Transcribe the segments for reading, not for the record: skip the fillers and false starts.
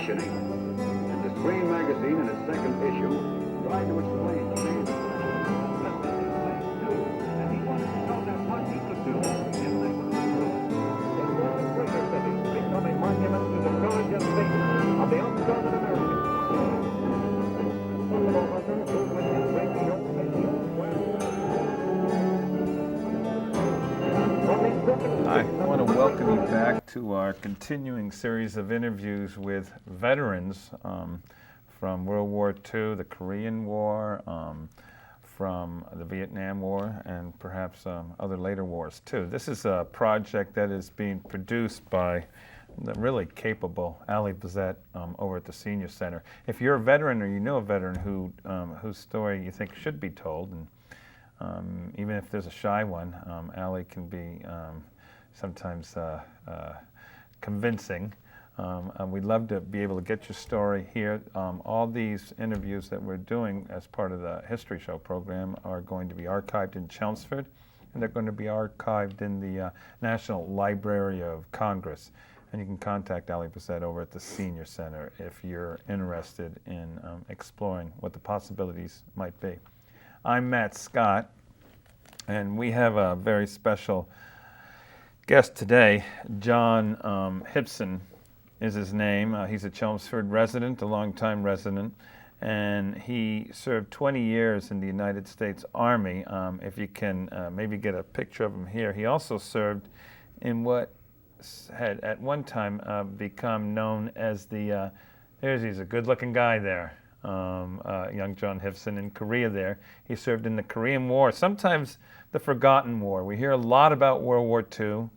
conditioning. And the Screen magazine, in its second issue, tried to explain the main and he wanted to know that what he could do if they would in greater cities become a monument to the courage and faith of the unschooled Americans. Buffalo Hunter, who with his breaking up I want to welcome you back to our continuing series of interviews with veterans from World War II, the Korean War, from the Vietnam War, and perhaps other later wars too. This is a project that is being produced by the really capable Ali Bazette over at the Senior Center. If you're a veteran or you know a veteran whose story you think should be told, and even if there's a shy one, Ali can be sometimes convincing. We'd love to be able to get your story here. All these interviews that we're doing as part of the History Show program are going to be archived in Chelmsford, and they're going to be archived in the National Library of Congress. And you can contact Ali Bazette over at the Senior Center if you're interested in exploring what the possibilities might be. I'm Matt Scott, and we have a very special guest today. John Hipson is his name. He's a Chelmsford resident, a longtime resident, and he served 20 years in the United States Army. If you can maybe get a picture of him here. He also served in what had at one time become known as the, he's a good-looking guy there, young John Hipson in Korea there. He served in the Korean War, sometimes the forgotten war. We hear a lot about World War II.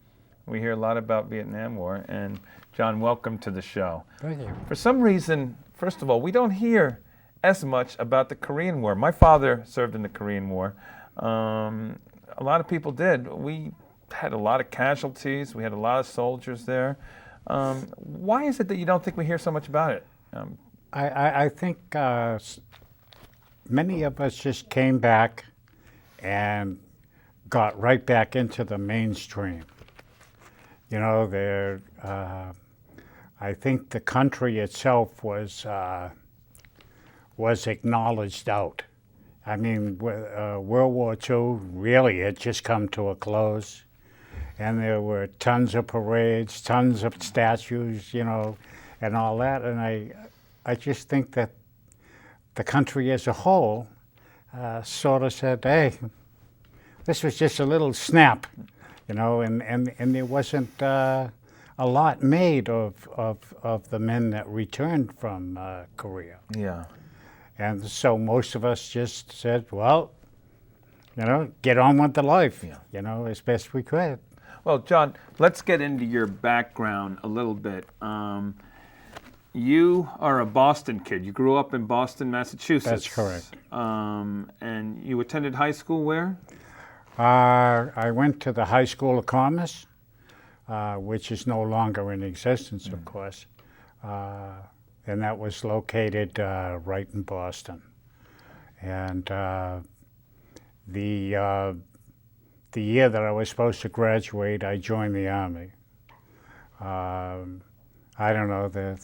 We hear a lot about Vietnam War. And John, welcome to the show. Thank you. For some reason, first of all, we don't hear as much about the Korean War. My father served in the Korean War. A lot of people did. We had a lot of casualties. We had a lot of soldiers there. Why is it that you don't think we hear so much about it? I think many of us just came back and got right back into the mainstream. You know, I think the country itself was acknowledged out. I mean, World War II really had just come to a close, and there were tons of parades, tons of statues, you know, and all that. And I just think that the country as a whole sort of said, hey, this was just a little snap, you know, and there wasn't a lot made of the men that returned from Korea. Yeah. And so most of us just said, well, you know, get on with the life, you know, as best we could. Well, John, let's get into your background a little bit. You are a Boston kid. You grew up in Boston, Massachusetts. That's correct. And you attended high school where? I went to the High School of Commerce, which is no longer in existence, of course. And that was located right in Boston. And the year that I was supposed to graduate, I joined the Army. I don't know, the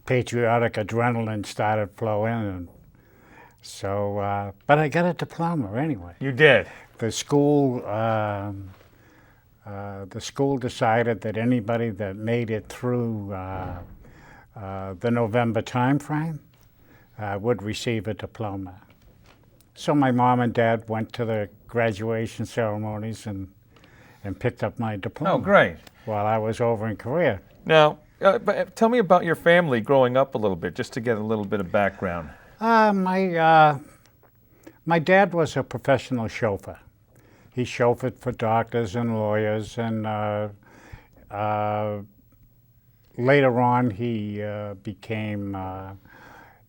patriotic adrenaline started flowing, and so, but I got a diploma anyway. You did? The school decided that anybody that made it through the November time frame would receive a diploma. So my mom and dad went to the graduation ceremonies and picked up my diploma. Oh, great. While I was over in Korea. Now, but tell me about your family growing up a little bit, just to get a little bit of background. My dad was a professional chauffeur. He chauffeured for doctors and lawyers, and later on he became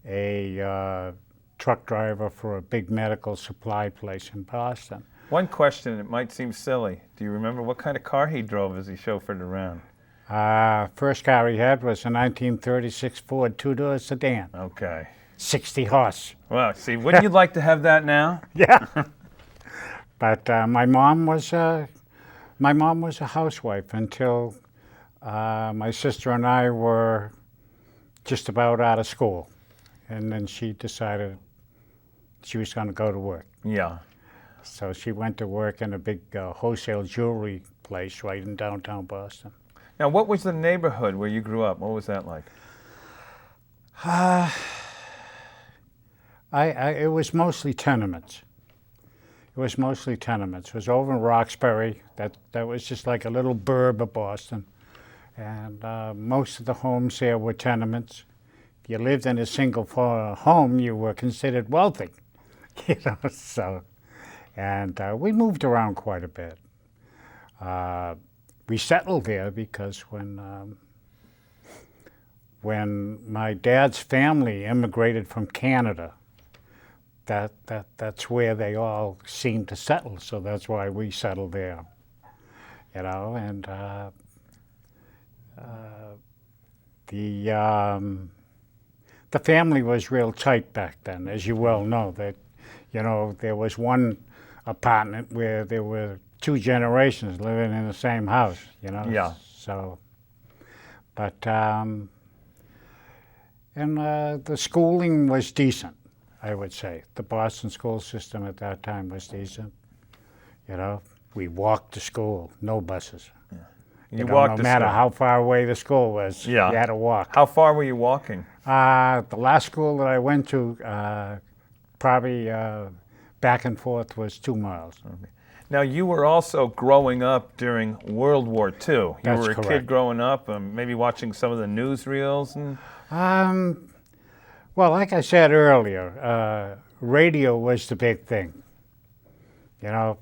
a truck driver for a big medical supply place in Boston. One question, it might seem silly. Do you remember what kind of car he drove as he chauffeured around? First car he had was a 1936 Ford two-door sedan. Okay. 60 horse. Well, see, wouldn't you like to have that now? Yeah. But my mom was a housewife until my sister and I were just about out of school. And then she decided she was going to go to work. Yeah. So she went to work in a big wholesale jewelry place right in downtown Boston. Now, what was the neighborhood where you grew up? What was that like? It was mostly tenements. It was mostly tenements. It was over in Roxbury. That was just like a little burb of Boston. And most of the homes there were tenements. If you lived in a single home, you were considered wealthy. You know, so, and we moved around quite a bit. We settled there because when my dad's family immigrated from Canada, that's where they all seemed to settle. So that's why we settled there. You know, and the family was real tight back then, as you well know. That, you know, there was one apartment where there were 2 generations living in the same house, you know. Yeah. So, but and the schooling was decent, I would say. The Boston school system at that time was decent. You know, we walked to school, no buses. Yeah. You know, walked no to matter school. how far away the school was, Yeah. you had to walk. How far were you walking? The last school that I went to, probably back and forth, was 2 miles. Okay. Now, you were also growing up during World War II. You That's were a kid correct. growing up, maybe watching some of the newsreels. And Well, like I said earlier, radio was the big thing. You know,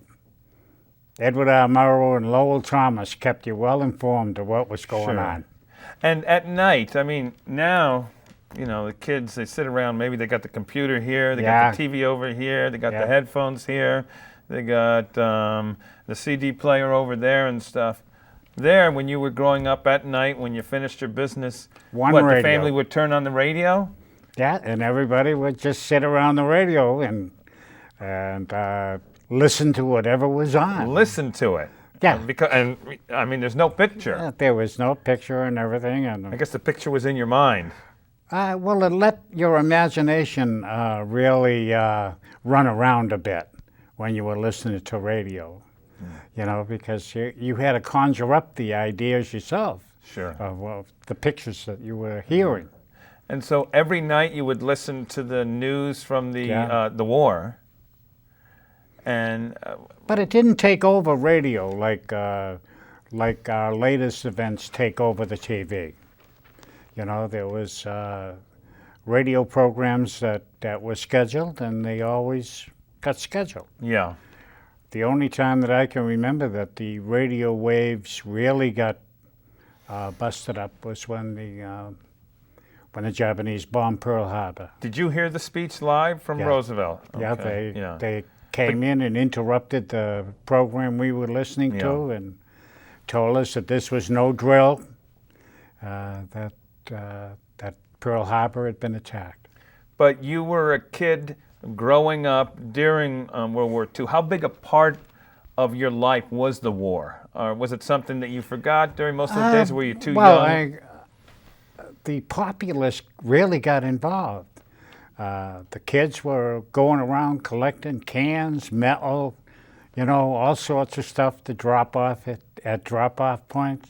Edward R. Murrow and Lowell Thomas kept you well informed of what was going Sure. on. And at night, I mean, now, you know, the kids, they sit around, maybe they got the computer here, they Yeah. got the TV over here, they got Yeah. the headphones here, they got the CD player over there and stuff. There, when you were growing up at night, when you finished your business, One the radio. family would turn on the radio? Yeah, and everybody would just sit around the radio and listen to whatever was on. Listen to it. Yeah. Because, and I mean, there's no picture. Yeah, there was no picture and everything, and I guess the picture was in your mind. well, it let your imagination really run around a bit when you were listening to radio. You know, because you had to conjure up the ideas yourself Sure. of the pictures that you were hearing. And so every night you would listen to the news from the war. And But it didn't take over radio like our latest events take over the TV. You know, there was radio programs that were scheduled, and they always got scheduled. yeah, The only time that I can remember that the radio waves really got busted up was when the Japanese bombed Pearl Harbor. did you hear the speech live from Yeah. Roosevelt? Yeah, Okay, they came in and interrupted the program we were listening to and told us that this was no drill, that Pearl Harbor had been attacked. But you were a kid growing up during World War II. How big a part of your life was the war? Or was it something that you forgot during most of the days? Were you too young? The populace really got involved. The kids were going around collecting cans, metal, you know, all sorts of stuff to drop off at drop-off points.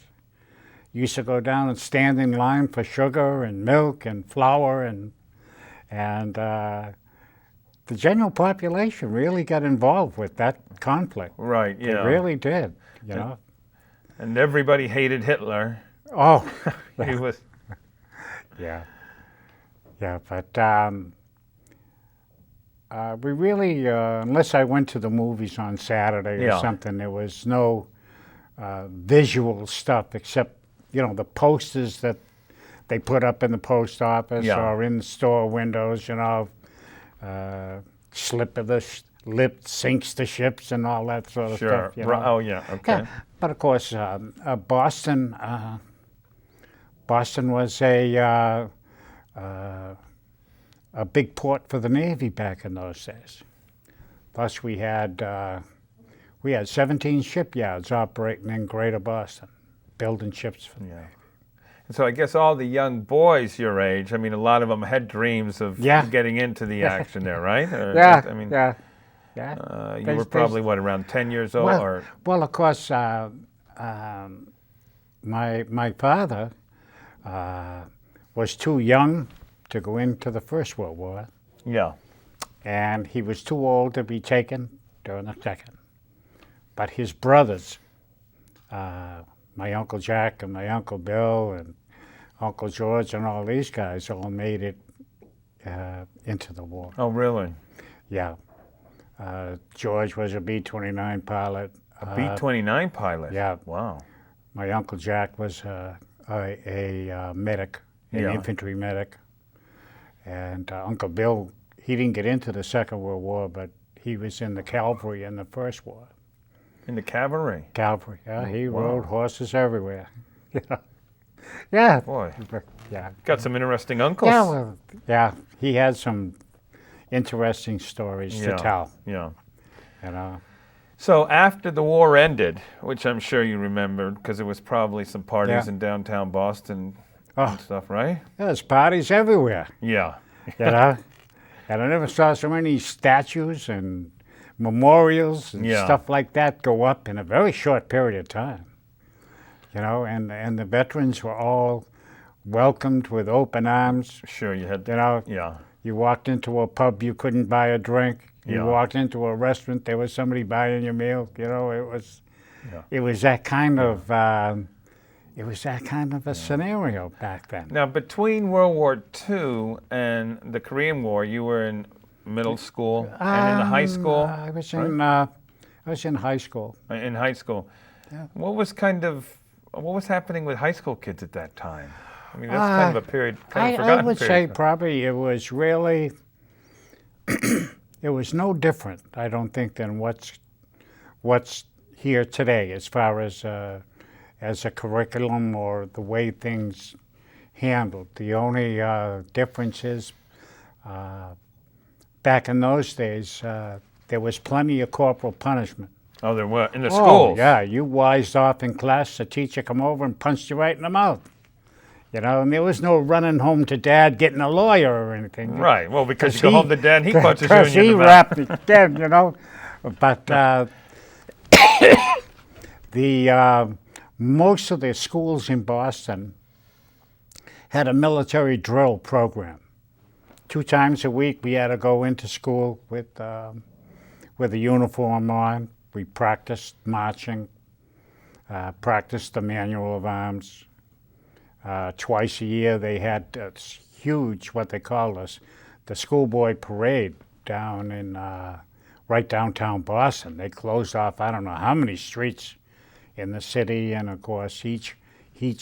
Used to go down and stand in line for sugar and milk and flour, and the general population really got involved with that conflict. Right, yeah. They really did, you know. And everybody hated Hitler. Oh, He was, yeah. Yeah, but we really, unless I went to the movies on Saturday or Yeah. something, there was no visual stuff except, you know, the posters that they put up in the post office Yeah. or in the store windows, you know, slip of the lip sinks the ships and all that sort of sure. stuff. You know? Oh, yeah, okay. Yeah, but of course, Boston was a big port for the Navy back in those days. Plus, we had 17 shipyards operating in Greater Boston, building ships for the Navy. So I guess all the young boys your age, I mean, a lot of them had dreams of Yeah. getting into the action there, right? Or, Yeah, I mean, yeah. you They- were they- probably, what, around 10 years old? Well, Or well, of course, my father was too young to go into the First World War, Yeah. and he was too old to be taken during the Second. But his brothers, my Uncle Jack and my Uncle Bill and Uncle George and all these guys all made it into the war. Oh, really? Yeah. George was a B-29 pilot. A B-29 pilot? yeah. Wow. My Uncle Jack was a medic, an Yeah. infantry medic. And Uncle Bill, he didn't get into the Second World War, but he was in the cavalry in the First War. In the cavalry? Cavalry, yeah. He Wow. rode horses everywhere. Yeah. Yeah. Boy, Yeah. got some interesting uncles. Yeah, well, yeah. He had some interesting stories to tell, Yeah. you know. So after the war ended, which I'm sure you remembered, because it was probably some parties Yeah. in downtown Boston Oh. and stuff, right? There's parties everywhere, Yeah. you know. And I never saw so many statues and memorials and Yeah. stuff like that go up in a very short period of time. You know, and the veterans were all welcomed with open arms. Sure, you had. You know, Yeah. you walked into a pub, you couldn't buy a drink. You Yeah. walked into a restaurant, there was somebody buying your meal. You know, it was Yeah. that kind of a scenario back then. Now, between World War II and the Korean War, you were in middle school and in the high school. I was in high school. In high school. Yeah. What was happening with high school kids at that time? I mean, that's kind of a period, kind of I forgotten would say period. probably it was really, it was no different, I don't think, than what's here today as far as a curriculum or the way things handled. The only difference is back in those days, there was plenty of corporal punishment. Oh, there were in the Oh, schools. yeah, you wised off in class, the teacher come over and punched you right in the mouth. You know, and there was no running home to dad getting a lawyer or anything. Right. Well, because you go home to dad, he punches you Because in he the mouth. rapped me dead, you know. But most of the schools in Boston had a military drill program. 2 times a week we had to go into school with a uniform on. We practiced marching, practiced the manual of arms. Twice a year they had this huge, what they called us, the schoolboy parade down in right downtown Boston. They closed off I don't know how many streets in the city, and of course each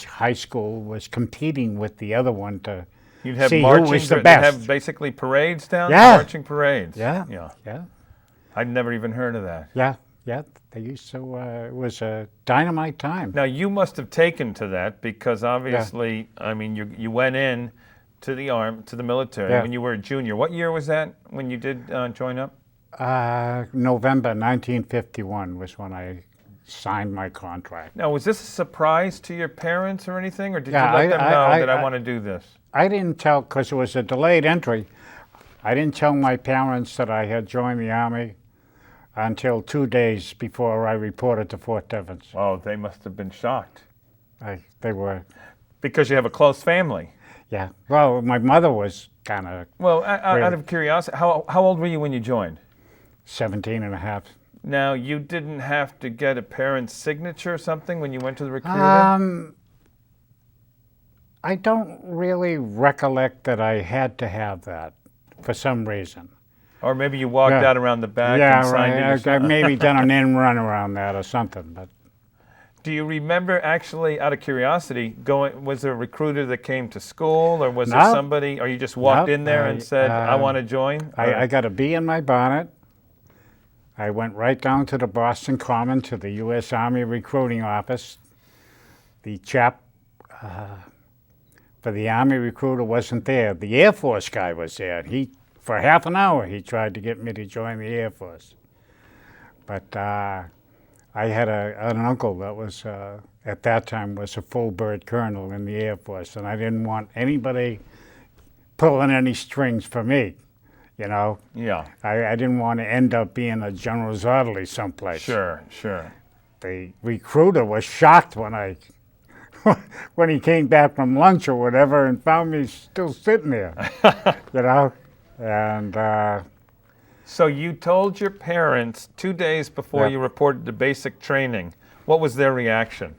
high school was competing with the other one to You'd have see marching. who was the You'd best. have basically parades down. Yeah. Marching parades. Yeah, Yeah. yeah, I'd never even heard of that. yeah, yeah. They used to. It was a dynamite time. Now you must have taken to that because obviously, I mean, you went in to the military Yeah. when you were a junior. What year was that when you did join up? November 1951 was when I signed my contract. Now, was this a surprise to your parents or anything, or did Yeah, you let them know that I I- want to do this? I didn't tell, because it was a delayed entry, I didn't tell my parents that I had joined the Army until 2 days before I reported to Fort Devens. Oh, they must have been shocked They were, because you have a close family. yeah. Well, my mother was kind of Well, out of curiosity, how old were you when you joined? 17 and a half. Now, you didn't have to get a parent's signature or something when you went to the recruiter? I don't really recollect that I had to have that for some reason. Or maybe you walked Yeah. out around the back Yeah, and signed it right. yourself? I've maybe done an in run around that or something, but Do you remember actually, out of curiosity, was there a recruiter that came to school, or was there No. somebody, or you just walked No, in there and said, I want to join? I got a bee in my bonnet. I went right down to the Boston Common to the U.S. Army recruiting office. The chap for the Army recruiter wasn't there. The Air Force guy was there. For half an hour, he tried to get me to join the Air Force. But I had an uncle that was, at that time, was a full bird colonel in the Air Force, and I didn't want anybody pulling any strings for me, you know. Yeah. I didn't want to end up being a general's orderly someplace. Sure, sure. The recruiter was shocked when when he came back from lunch or whatever and found me still sitting there, you know. And So you told your parents 2 days before Yep. you reported to basic training. What was their reaction?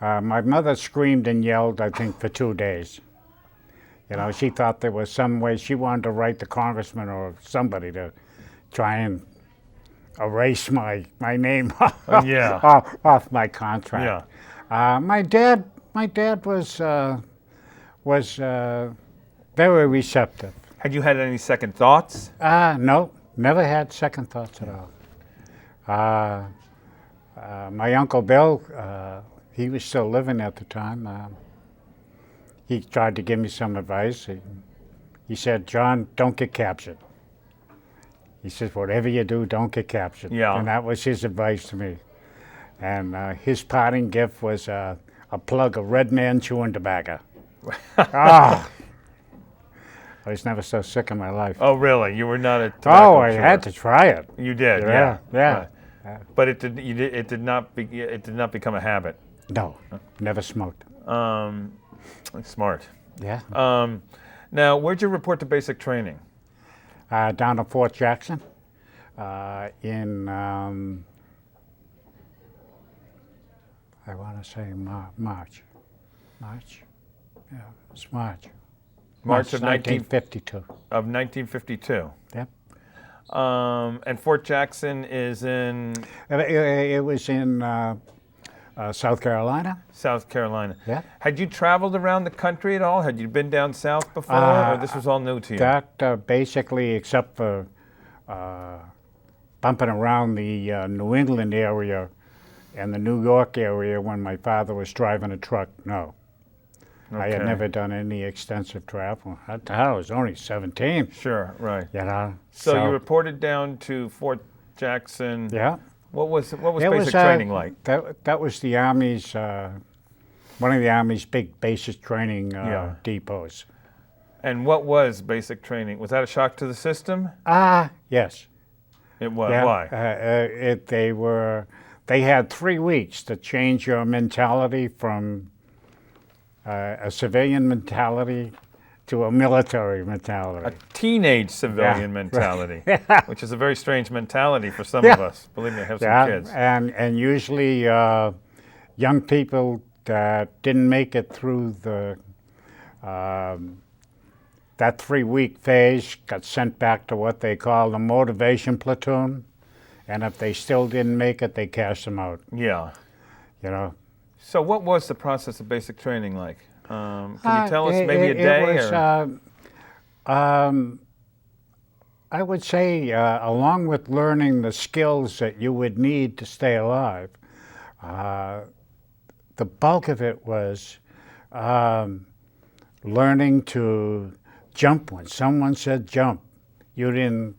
my mother screamed and yelled, I think, for 2 days. You know, she thought there was some way she wanted to write the congressman or somebody to try and erase my name Yeah. off my contract. My dad was very receptive. Had you had any second thoughts? No, never had second thoughts at all. My Uncle Bill, he was still living at the time. He tried to give me some advice. He said, John, don't get captured. He says, whatever you do, don't get captured. Yeah. And that was his advice to me. And his parting gift was a plug of Red Man chewing tobacco. Ah! I was never so sick in my life. Oh, really? You were not a tobacco Oh, I chewer. had to try it. You did, Yeah, yeah. Right. But it did not become a habit. No, never smoked. Smart. Yeah. Now, where'd you report to basic training? Down to Fort Jackson in, I want to say March. March? Yeah, it's March. March of 1952. Of 1952. Yep. And Fort Jackson is in It was in South Carolina. South Carolina. Yeah. Had you traveled around the country at all? Had you been down south before, or this was all new to you? That basically, except for bumping around the New England area and the New York area when my father was driving a truck, no. I had Okay. never done any extensive travel. I was only 17. Sure, right. You know. So you reported down to Fort Jackson. Yeah. What was It basic training like? That was the Army's, one of the Army's big basic training depots. And what was basic training? Was that a shock to the system? Yes. It was. Yeah. Why? They had 3 weeks to change your mentality from a civilian mentality to a military mentality. A teenage civilian Yeah. mentality, which is a very strange mentality for some Yeah. of us. Believe me, I have some Yeah, kids. and usually young people that didn't make it through that 3-week phase got sent back to what they call the motivation platoon, and if they still didn't make it, they cashed them out. Yeah. You know. So what was the process of basic training like? Can you tell us maybe a day? I would say, along with learning the skills that you would need to stay alive, the bulk of it was learning to jump when someone said jump. You didn't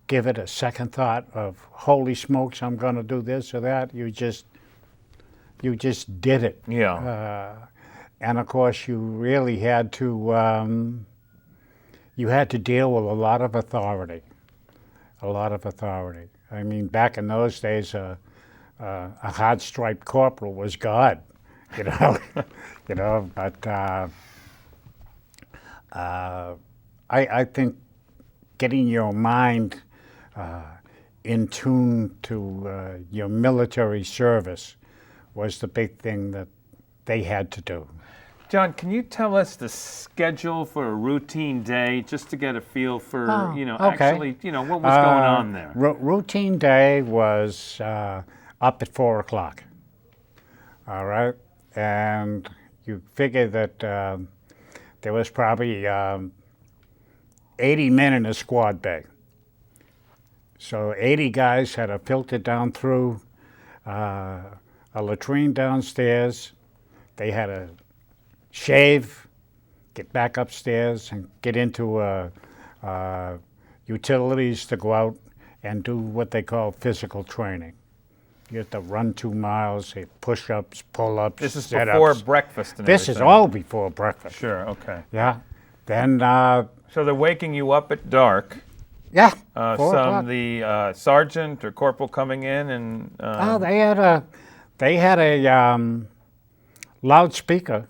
give it a second thought of, holy smokes, I'm going to do this or that. You just did it. Yeah. And of course, you really had to deal with a lot of authority. A lot of authority. I mean, back in those days, a hard-striped corporal was God, you know. You know, but I think getting your mind in tune to your military service was the big thing that they had to do. John, can you tell us the schedule for a routine day, just to get a feel for, Okay. actually, what was going on there? Routine day was up at 4 o'clock. All right, and you figure that there was probably 80 men in a squad bay. So 80 guys had to filter down through a latrine downstairs. They had to shave, get back upstairs, and get into utilities to go out and do what they call physical training. You have to run 2 miles, push-ups, pull-ups, This is sit-ups. before breakfast and This is everything. all before breakfast. Sure, okay. Yeah. Then, So they're waking you up at dark. yeah, 4 o'clock. The sergeant or corporal coming in and... Oh, they had a loudspeaker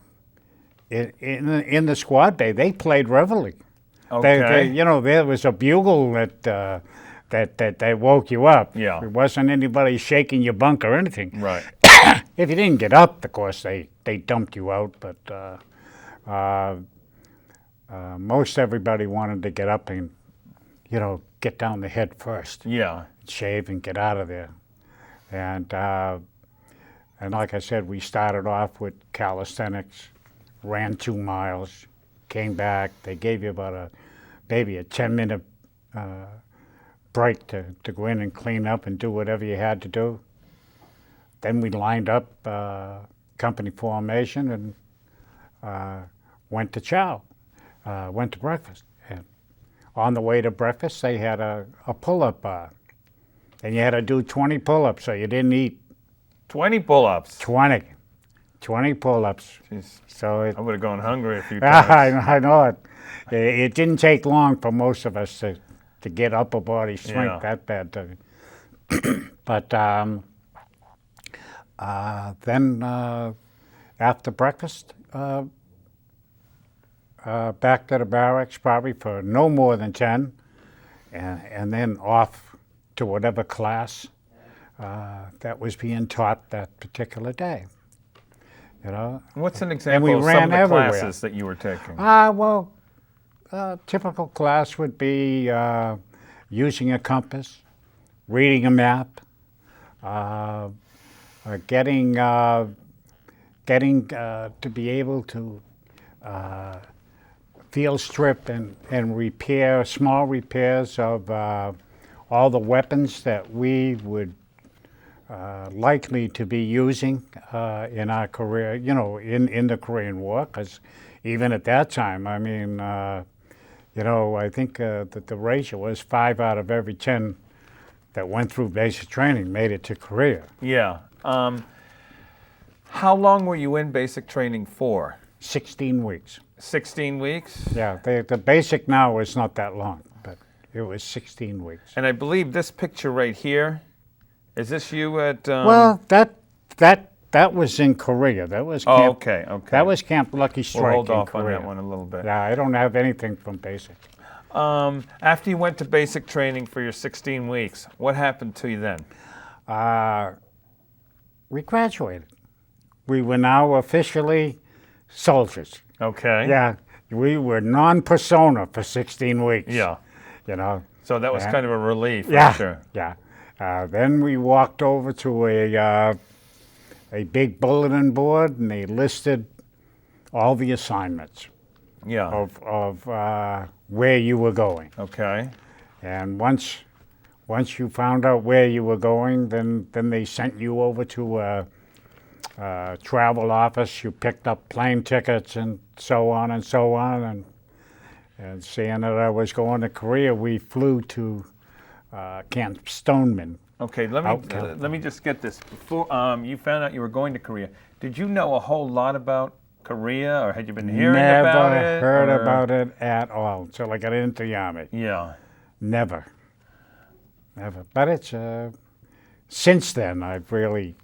in the squad bay. They played reveille. Okay. There was a bugle that they woke you up. Yeah. It wasn't anybody shaking your bunk or anything. Right. If you didn't get up, of course, they dumped you out. But most everybody wanted to get up and, get down the head first. Yeah. Shave and get out of there. And like I said, we started off with calisthenics, ran 2 miles, came back. They gave you about maybe a 10-minute break to go in and clean up and do whatever you had to do. Then we lined up company formation and went to chow, went to breakfast. And on the way to breakfast, they had a pull-up bar. And you had to do 20 pull-ups, so you didn't eat 20 pull-ups. 20 pull-ups. Jeez. So I would have gone hungry a few times. I know it. It didn't take long for most of us to get upper body strength that bad. But then after breakfast, back to the barracks probably for no more than 10, and then off to whatever class that was being taught that particular day. What's an example we of some ran of the everywhere. classes that you were taking? Typical class would be using a compass, reading a map, getting to be able to field strip and repair small repairs of all the weapons that we would likely to be using in our career, in the Korean War, because even at that time, I mean, I think that the ratio was 5 out of every 10 that went through basic training made it to Korea. Yeah. How long were you in basic training for? 16 weeks. 16 weeks? Yeah, the basic now is not that long, but it was 16 weeks. And I believe this picture right here, is this you at... Well, that was in Korea. That was Camp, okay. That was Camp Lucky Strike We'll hold in off Korea. on that one a little bit. Yeah, I don't have anything from basic. After you went to basic training for your 16 weeks, what happened to you then? We graduated. We were now officially soldiers. Okay. Yeah, we were non-persona for 16 weeks. Yeah. So that was Yeah. kind of a relief, Yeah, for sure. yeah. Then we walked over to a big bulletin board, and they listed all the assignments Yeah. of where you were going. Okay. And once you found out where you were going, then they sent you over to a travel office. You picked up plane tickets and so on and so on. And seeing that I was going to Korea, we flew to Camp Stoneman. Okay, let me just get this. Before you found out you were going to Korea, did you know a whole lot about Korea, or had you been hearing about it? Never heard about it at all until I got into the Army. Yeah. Never. But it's since then I've really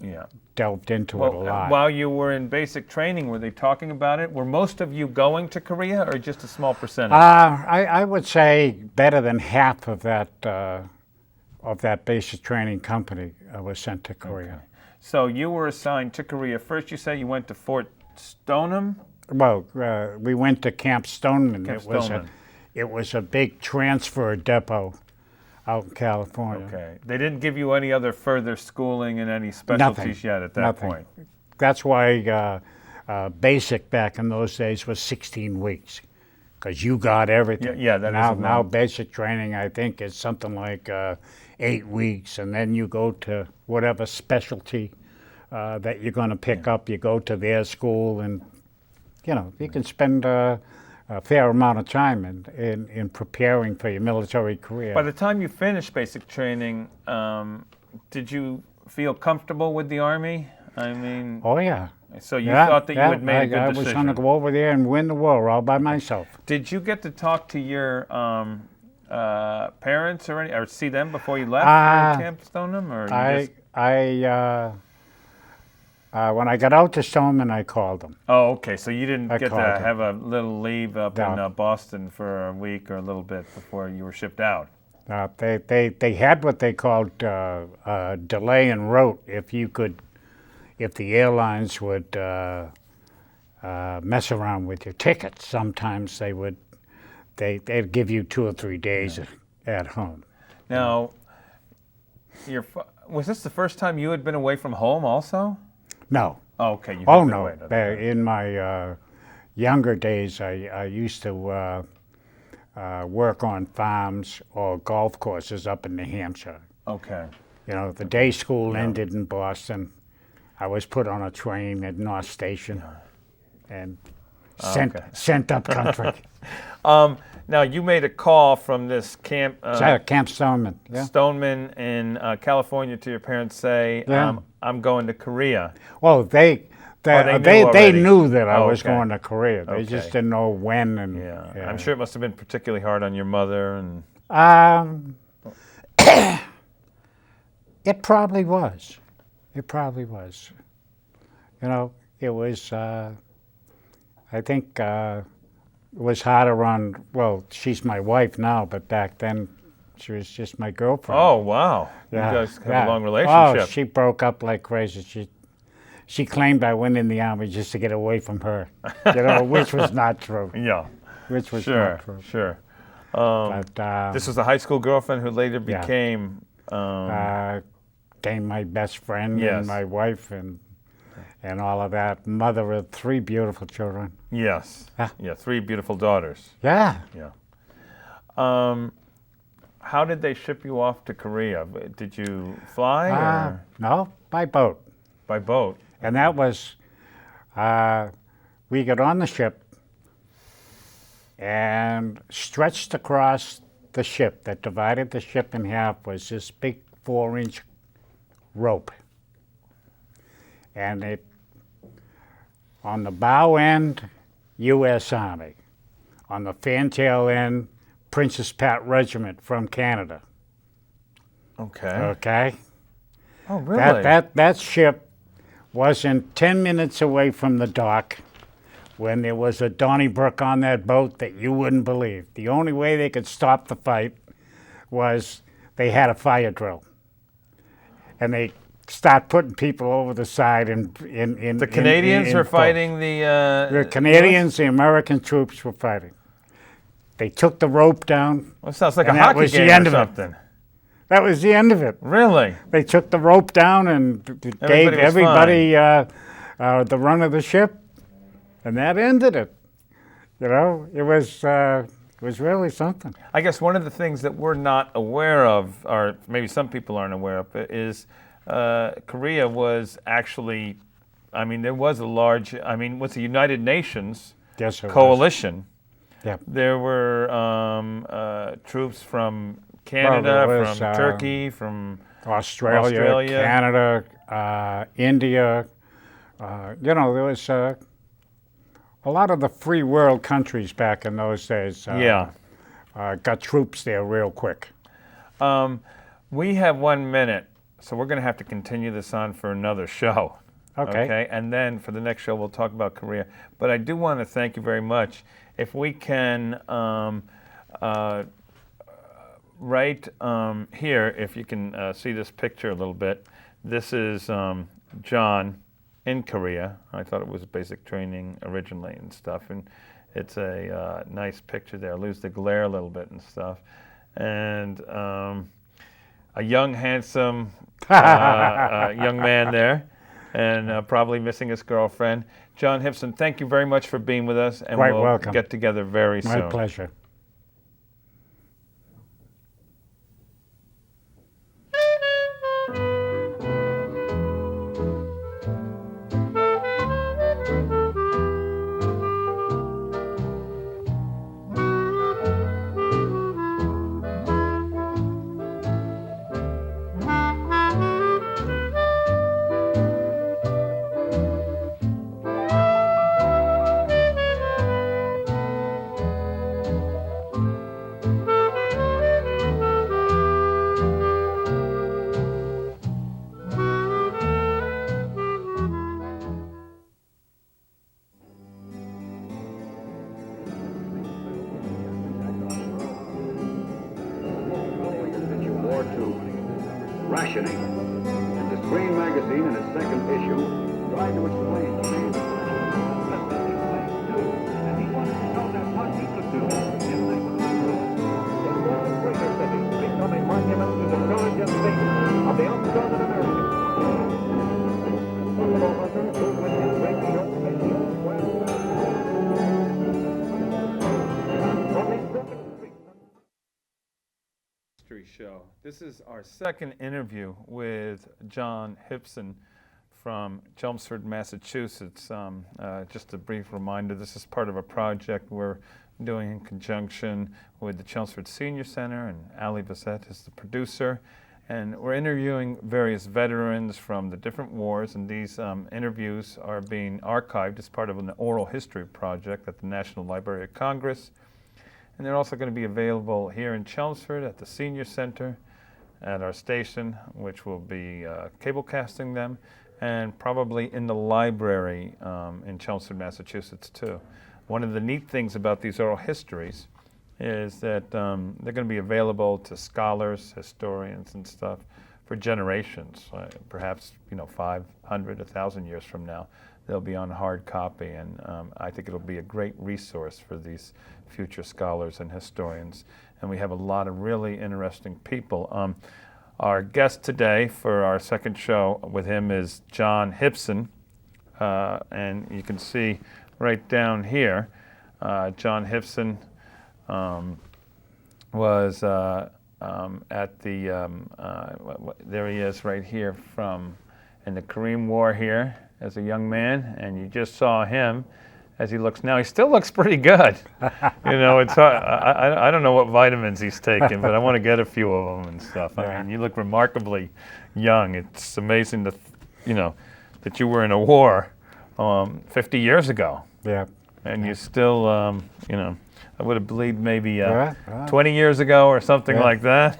delved into it a lot. While you were in basic training, were they talking about it? Were most of you going to Korea, or just a small percentage? I would say better than half of that basic training company was sent to Korea. Okay. So you were assigned to Korea. First you said you went to Fort Stoneham? Well, we went to Camp Stoneman. Stoneman. It was a big transfer depot out in California. Okay. They didn't give you any other further schooling in any specialties yet at that point? That's why basic back in those days was 16 weeks, because you got everything. Yeah, that is now basic training, I think, is something like 8 weeks, and then you go to whatever specialty that you're going to pick up. You go to their school, and you can spend a fair amount of time in preparing for your military career. By the time you finished basic training, did you feel comfortable with the Army? I mean, Oh yeah. so you thought that you had made a good I decision. was going to go over there and win the war all by myself. Did you get to talk to your parents or see them before you left Camp Stoneham, or when I got out to Stoneman, I called them. Oh, okay. So you didn't get to called them. have a little leave up No. in Boston for a week or a little bit before you were shipped out. They had what they called delay en route. If the airlines would mess around with your tickets, sometimes they'd give you 2 or 3 days at home. Now, was this the first time you had been away from home also? No. Oh, okay. You Oh had been no. away another time. In my younger days, I used to work on farms or golf courses up in New Hampshire. Okay. You know, the day school ended in Boston. I was put on a train at North Station and sent up country. Now, you made a call from this camp, Camp Stoneman. Yeah. Stoneman in California, to your parents say, I'm going to Korea. Well, they knew that I was okay. going to Korea. They just didn't know when. And Yeah. I'm sure it must have been particularly hard on your mother. And it probably was. It probably was. You know, it was. I think it was harder on. Well, she's my wife now, but back then, she was just my girlfriend. Oh, wow. Yeah. You guys have a long relationship. Oh, she broke up like crazy. She claimed I went in the Army just to get away from her, you know, which was not true. Yeah. Which was not true. Sure. But This was a high school girlfriend who later became... became my best friend Yes. and my wife and all of that. Mother of 3 beautiful children. Yes. Ah. Yeah, 3 beautiful daughters. Yeah. Yeah. How did they ship you off to Korea? Did you fly or No, by boat. by boat? And that was, we got on the ship and stretched across the ship that divided the ship in half was this big 4-inch rope. And it, on the bow end, U.S. Army. On the fantail end, Princess Pat Regiment from Canada. Okay. Okay? Oh, really? That ship wasn't 10 minutes away from the dock when there was a Donnybrook on that boat that you wouldn't believe. The only way they could stop the fight was they had a fire drill. And they start putting people over the side in The Canadians were fighting the Canadians, the American troops were fighting. They took the rope down. Well, it sounds like a and that hockey was the game end or of it. something. That was the end of it. Really? They took the rope down and gave everybody the run of the ship, and that ended it. You know, it was really something. I guess one of the things that we're not aware of, or maybe some people aren't aware of, is Korea was actually, I mean, there was a large, I mean, what's the United Nations coalition. Yeah. There were troops from Canada, from Turkey, from Australia, Canada, India. You know, there was a lot of the free world countries back in those days. Got troops there real quick. We have 1 minute, so we're going to have to continue this on for another show. Okay. And then for the next show, we'll talk about Korea. But I do want to thank you very much. If we can right here, if you can see this picture a little bit, this is John in Korea. I thought it was basic training originally and stuff, and it's a nice picture there. Lose the glare a little bit and stuff. And a young, handsome young man there, and probably missing his girlfriend. John Hipson, thank you very much for being with us, and Quite we'll welcome. get together very soon. My pleasure. rationing. And the Screen magazine, in its second issue, tried to explain to me the and he wanted to know that what he could do if they were in all greater cities become a monument to the courage and faith of the unstrung Americans. Buffalo Hunter, who with his breaking up made the old from these broken streets. History show. This is our second interview with John Hipson from Chelmsford, Massachusetts. Just a brief reminder, this is part of a project we're doing in conjunction with the Chelmsford Senior Center, and Ali Bassett is the producer. And we're interviewing various veterans from the different wars, and these interviews are being archived as part of an oral history project at the National Library of Congress. And they're also going to be available here in Chelmsford at the Senior Center, at our station, which will be cablecasting them, and probably in the library in Chelmsford, Massachusetts, too. One of the neat things about these oral histories is that they're going to be available to scholars, historians, and stuff for generations. Perhaps 500, 1,000 years from now, they'll be on hard copy, and I think it'll be a great resource for these future scholars and historians. And we have a lot of really interesting people. Our guest today for our second show with him is John Hipson, and you can see right down here, John Hipson was at the, there he is right here in the Korean War here as a young man, and you just saw him as he looks now. He still looks pretty good. It's I don't know what vitamins he's taking, but I want to get a few of them and stuff. I mean, you look remarkably young. It's amazing that that you were in a war 50 years ago. Yeah. And you still, I would have believed maybe 20 years ago or something like that.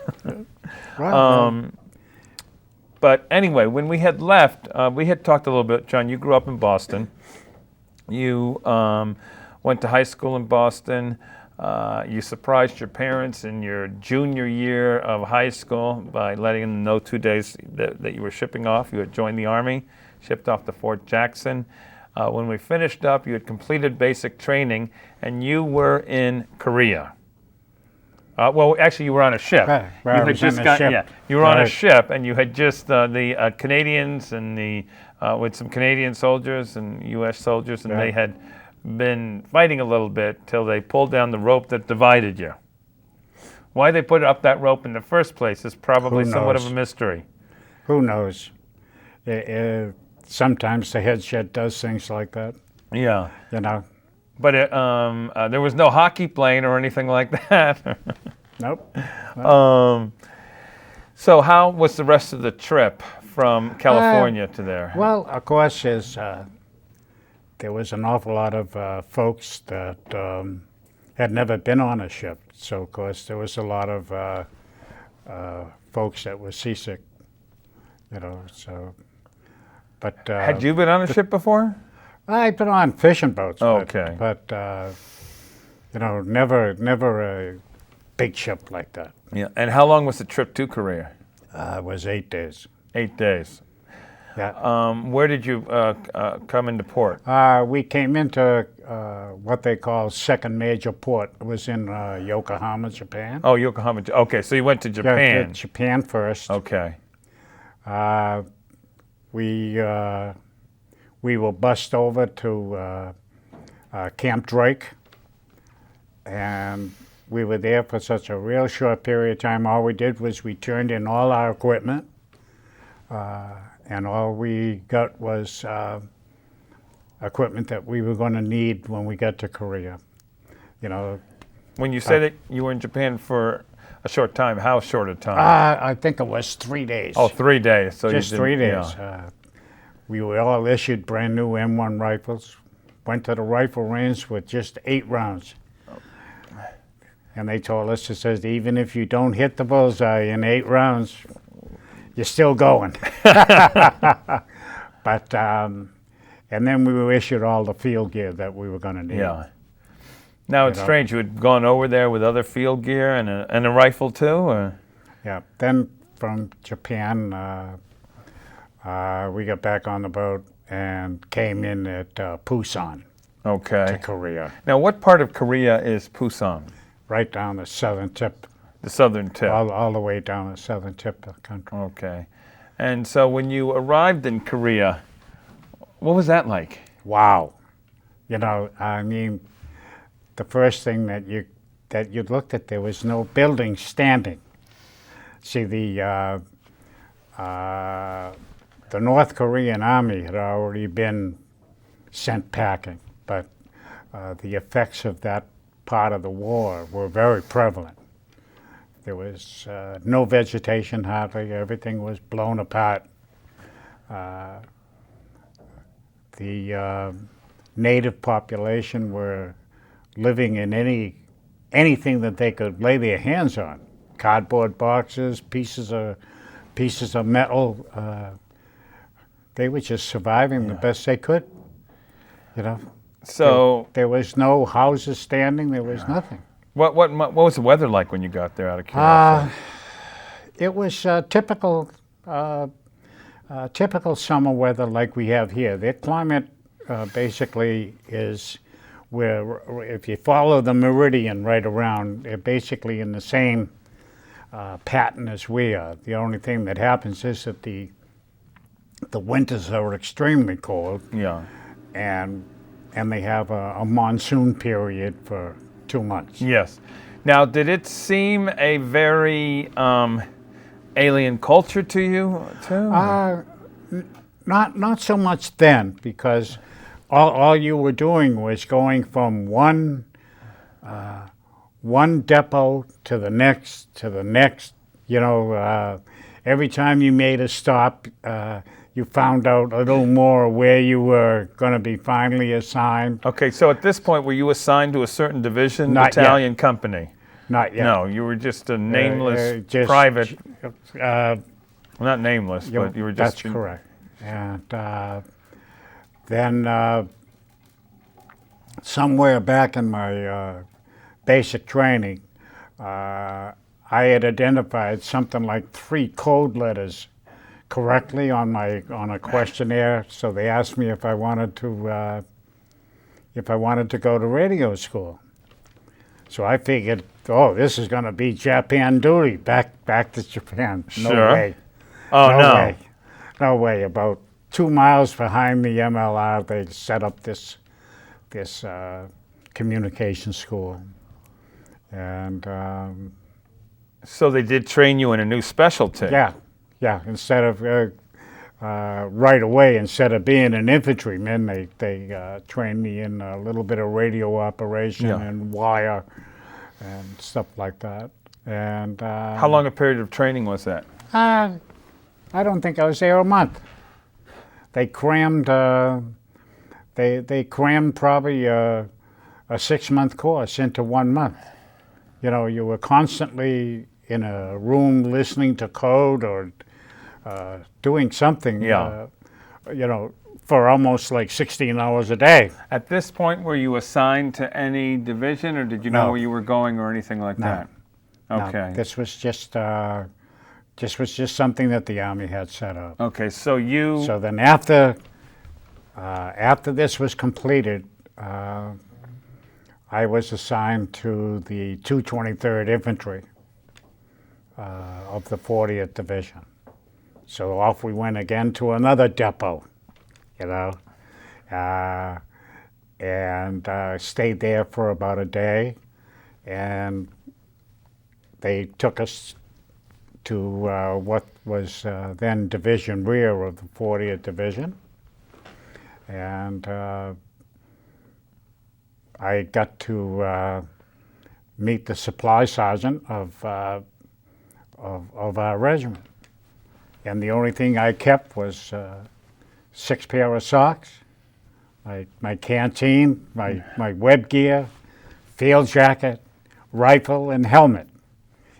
But anyway, when we had left, we had talked a little bit. John, you grew up in Boston. You went to high school in Boston. You surprised your parents in your junior year of high school by letting them know 2 days that you were shipping off. You had joined the Army, shipped off to Fort Jackson. When we finished up, you had completed basic training, and you were in Korea. Well, actually, you were on a ship. Right. You had just you were on a ship, and you had just the Canadians and with some Canadian soldiers and U.S. soldiers, and they had been fighting a little bit till they pulled down the rope that divided you. Why they put up that rope in the first place is probably somewhat of a mystery. Who knows? Sometimes the headset does things like that. Yeah. But there was no hockey playing or anything like that. Nope. So how was the rest of the trip from California to there? Well, of course, there was an awful lot of folks that had never been on a ship. So, of course, there was a lot of folks that were seasick, But had you been on a ship before? I've been on fishing boats. Okay. But never a big ship like that. Yeah. And how long was the trip to Korea? It was 8 days. 8 days. Yeah. Where did you come into port? We came into what they call second major port. It was in Yokohama, Japan. Oh, Yokohama. Okay, so you went to Japan. Yeah, Japan first. Okay. We were bussed over to Camp Drake, and we were there for such a real short period of time. All we did was we turned in all our equipment, and all we got was equipment that we were going to need when we got to Korea. When you said that you were in Japan for a short time, how short a time? I think it was 3 days. Oh, 3 days. So just you 3 days. Yeah. We were all issued brand new M1 rifles. Went to the rifle range with just 8 rounds. And they told us, it says, even if you don't hit the bullseye in 8 rounds, you're still going. But, and then we were issued all the field gear that we were going to need. Yeah. Now it's strange. You had gone over there with other field gear and a rifle too, or? Yeah. Then from Japan. We got back on the boat and came in at Busan to Okay. Korea, Now, what part of Korea is Busan? right down the southern tip, The southern tip. all the way down the southern tip of the country. Okay. And so when you arrived in Korea, what was that like? Wow. You know, I mean, the first thing that you looked at, there was no building standing. See, the North Korean army had already been sent packing, but the effects of that part of the war were very prevalent. There was no vegetation hardly, everything was blown apart. The native population were living in anything that they could lay their hands on, cardboard boxes, pieces of metal. They were just surviving the best they could, you know. So There was no houses standing. There was nothing. what was the weather like when you got there, out of curiosity? It was typical summer weather like we have here. Their climate basically is where, if you follow the meridian right around, they're basically in the same pattern as we are. The only thing that happens is that the winters are extremely cold, Yeah. and they have a monsoon period for 2 months. Yes. Now, did it seem a very alien culture to you, too? Not so much then, because all you were doing was going from one depot to the next. You know, every time you made a stop, you found out a little more where you were going to be finally assigned. Okay, so at this point, were you assigned to a certain division, Not yet. battalion, company? Not yet. No, you were just a nameless just- private. Uh, Well, not nameless, but you were just. That's correct. And then somewhere back in my basic training, I had identified something like 3 code letters correctly on a questionnaire. So they asked me if I wanted to go to radio school. So I figured, oh, this is going to be Japan duty, back to Japan. No Sure. way. Oh, no. way. No way. About 2 miles behind the MLR, they set up this communication school. And So they did train you in a new specialty. yeah. Instead of right away, instead of being an infantryman, they trained me in a little bit of radio operation Yeah. and wire and stuff like that. And How long a period of training was that? I don't think I was there a month. They crammed. They crammed probably a 6-month course into 1 month. You know, you were constantly in a room listening to code or doing something. Yeah. You know, for almost like 16 hours a day. At this point, were you assigned to any division, or did you know No. where you were going, or anything like No. that? No, Okay. this was just something that the Army had set up. Okay. So you. So then after this was completed, I was assigned to the 223rd Infantry of the 40th Division. So off we went again to another depot, you know, and stayed there for about a day, and they took us to what was then Division Rear of the 40th Division. And I got to meet the supply sergeant of our regiment. And the only thing I kept was 6 pair of socks, my canteen, my web gear, field jacket, rifle, and helmet.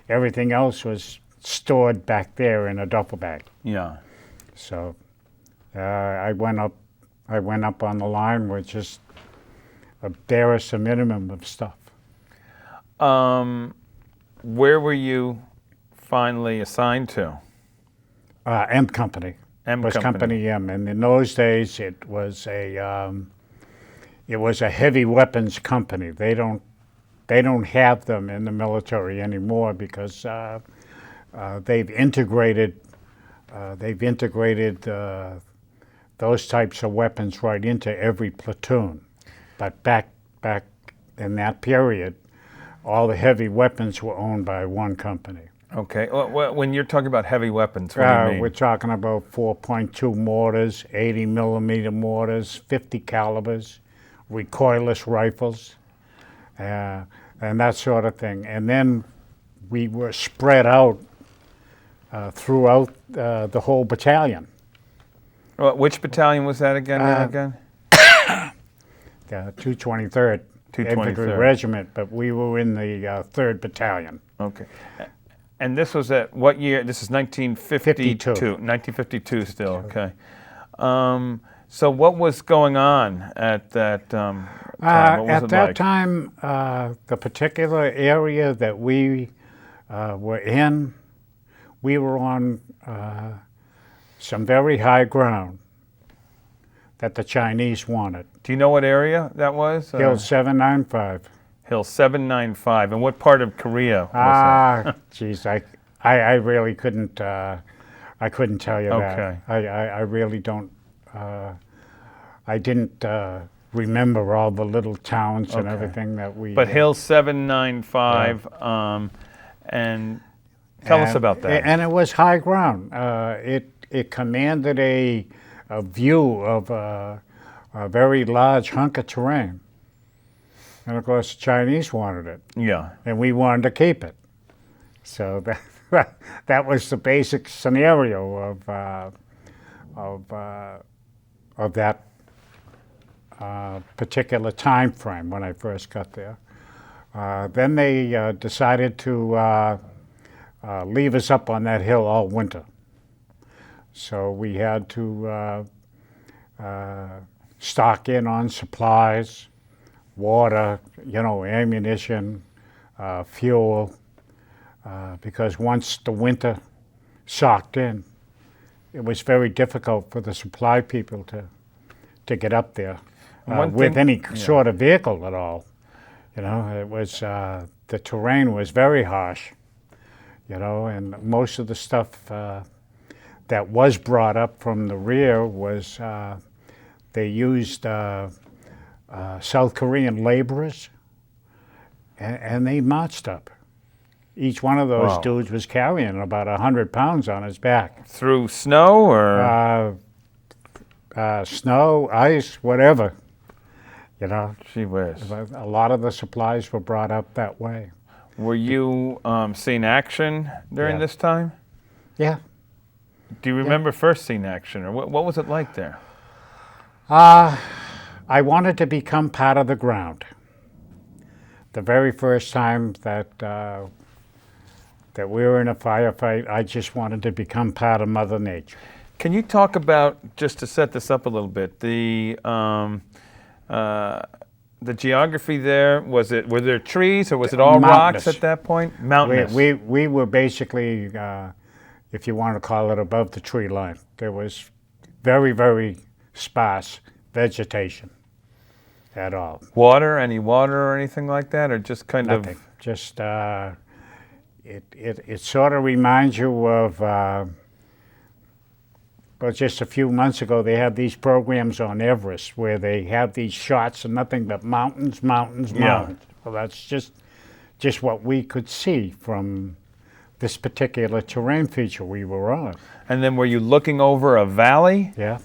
Everything else was stored back there in a duffel bag. Yeah. So I went up on the line with just a barest minimum of stuff. Where were you finally assigned to? M Company. M was Company M, and in those days it was a heavy weapons company. They don't have them in the military anymore because they've integrated those types of weapons right into every platoon. But back in that period, all the heavy weapons were owned by one company. Okay. Well, when you're talking about heavy weapons, what do you mean? We're talking about 4.2 mortars, 80 millimeter mortars, 50 calibers, recoilless rifles, and that sort of thing. And then we were spread out throughout the whole battalion. Well, which battalion was that again? The 223rd Infantry Regiment, but we were in the 3rd Battalion. Okay. And this was at what year? This is 1952. 1952 still, okay. So what was going on at that time? At that time, the particular area that we were in, we were on some very high ground that the Chinese wanted. Do you know what area that was? Hill 795. Hill 795. And what part of Korea was that? Geez, I really couldn't. I couldn't tell you Okay. that. I really don't. I didn't remember all the little towns and everything that we. But Hill 795, and tell us about that. And it was high ground. It commanded a view of a very large hunk of terrain. And of course, the Chinese wanted it. Yeah. And we wanted to keep it. So that was the basic scenario of that particular time frame when I first got there. Then they decided to leave us up on that hill all winter. So we had to stock in on supplies, water, ammunition, fuel, because once the winter socked in, it was very difficult for the supply people to get up there with any sort of vehicle at all. It was the terrain was very harsh, and most of the stuff that was brought up from the rear was they used South Korean laborers, and they marched up. Each one of those dudes was carrying about 100 pounds on his back. Through snow or? Snow, ice, whatever. Gee whiz. A lot of the supplies were brought up that way. Were you seeing action during this time? Yeah. Do you remember first seeing action, or what was it like there? I wanted to become part of the ground. The very first time that we were in a firefight, I just wanted to become part of Mother Nature. Can you talk about, just to set this up a little bit, the geography there? Were there trees, or was it all mountainous. rocks at that point? Mountainous. We were basically, if you want to call it, above the tree line. There was very, very sparse vegetation at all. Water? Any water or anything like that, or just kind Nothing. of? Just it sort of reminds you of. But just a few months ago, they had these programs on Everest where they have these shots of nothing but mountains, mountains, mountains. Well, that's just what we could see from this particular terrain feature we were on. And then were you looking over a valley? Yeah.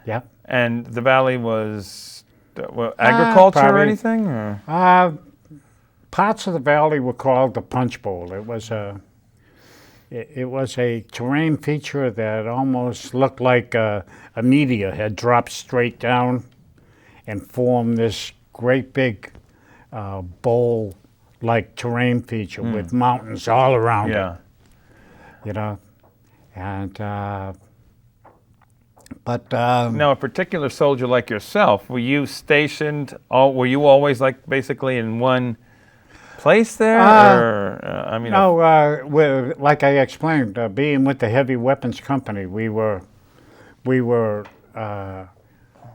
Yeah. And the valley was agriculture or anything? Or? Parts of the valley were called the Punch Bowl. It was a terrain feature that almost looked like a meteor had dropped straight down and formed this great big bowl-like terrain feature with mountains all around it. And now, a particular soldier like yourself, were you stationed? Were you always like basically in one place there? Or, I mean, No, like I explained, being with the Heavy Weapons Company, we were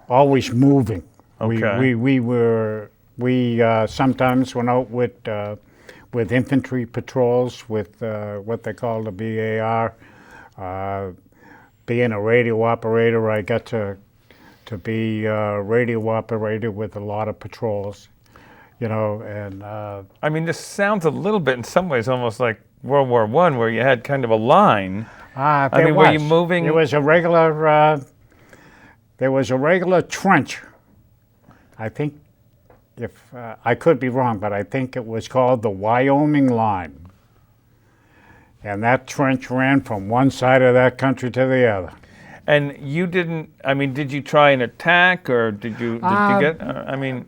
always moving. Okay. We sometimes went out with infantry patrols with what they call the BAR. Being a radio operator, I got to be a radio operator with a lot of patrols, and I mean, this sounds a little bit, in some ways, almost like World War I, where you had kind of a line. Were you moving? There was a regular. There was a regular trench. I think, if I could be wrong, but I think it was called the Wyoming Line. And that trench ran from one side of that country to the other. And you didn't, I mean, did you try an attack, or did you get, I mean...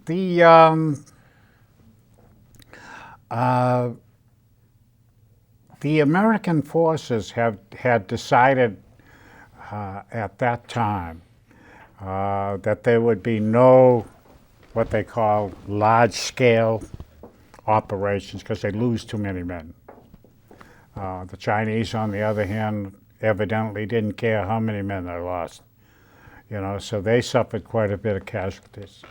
The American forces had decided at that time that there would be no what they call large-scale operations because they lose too many men. The Chinese, on the other hand, evidently didn't care how many men they lost. So they suffered quite a bit of casualties.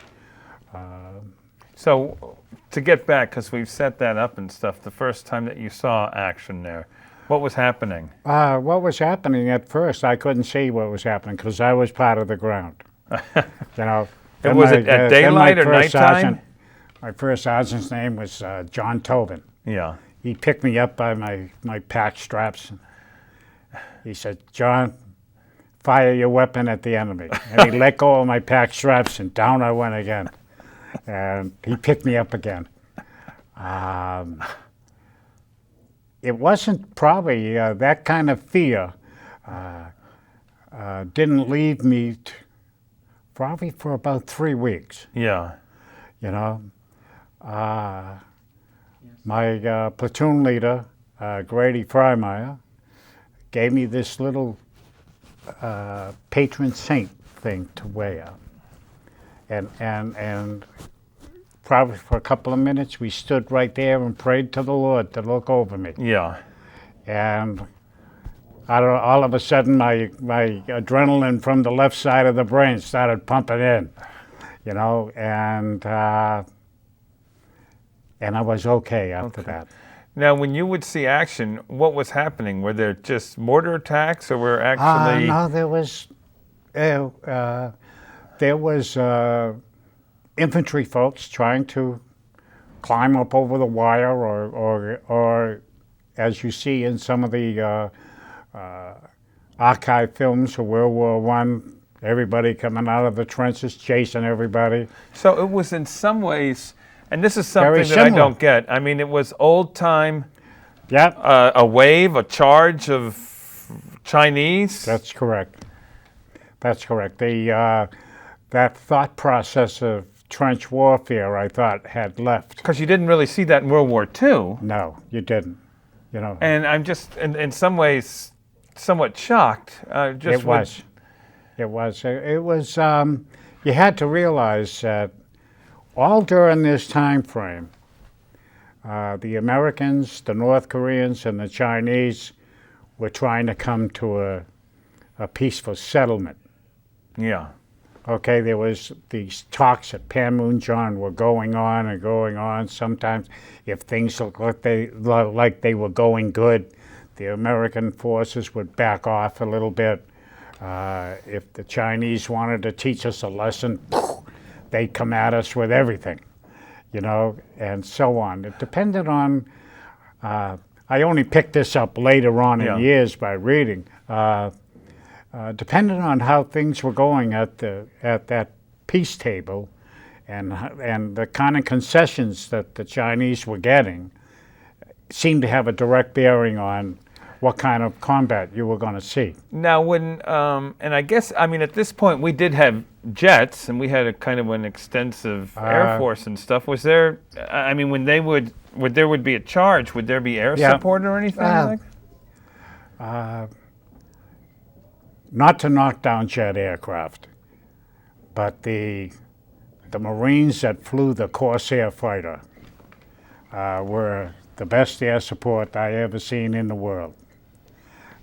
So to get back, because we've set that up and stuff, the first time that you saw action there, what was happening? What was happening at first, I couldn't see what was happening because I was part of the ground. Was it at daylight or nighttime? My first sergeant's name was John Tobin. Yeah. He picked me up by my pack straps. He said, "John, fire your weapon at the enemy." And he let go of my pack straps, and down I went again. And he picked me up again. It wasn't probably that kind of fear didn't leave me probably for about 3 weeks. Yeah. My platoon leader, Grady Freimeyer, gave me this little patron saint thing to wear. And probably for a couple of minutes, we stood right there and prayed to the Lord to look over me. Yeah. And all of a sudden, my adrenaline from the left side of the brain started pumping in, and I was okay after that. Now, when you would see action, what was happening? Were there just mortar attacks, or were actually... No, there was infantry folks trying to climb up over the wire, or as you see in some of the archive films of World War I, everybody coming out of the trenches chasing everybody. So it was in some ways, and this is something Very that I similar. don't get. I mean, it was old time, Yeah, a wave, a charge of Chinese. that's correct. That's correct. That thought process of trench warfare, I thought, had left. Because you didn't really see that in World War II. No, you didn't. And I'm just, in some ways, somewhat shocked. It was. You had to realize that all during this time frame, the Americans, the North Koreans, and the Chinese were trying to come to a peaceful settlement. Yeah. Okay, there was these talks at Panmunjom were going on and going on. Sometimes, if things looked like they were going good, the American forces would back off a little bit. If the Chinese wanted to teach us a lesson, they'd come at us with everything, and so on. It depended on. I only picked this up later on in years by reading. Depending on how things were going at that peace table, and the kind of concessions that the Chinese were getting, seemed to have a direct bearing on what kind of combat you were going to see. Now, when and I guess at this point we did have jets, and we had a kind of an extensive air force and stuff. Was there? When there would be a charge, would there be air support or anything like? Not to knock down jet aircraft, but the Marines that flew the Corsair fighter were the best air support I ever seen in the world.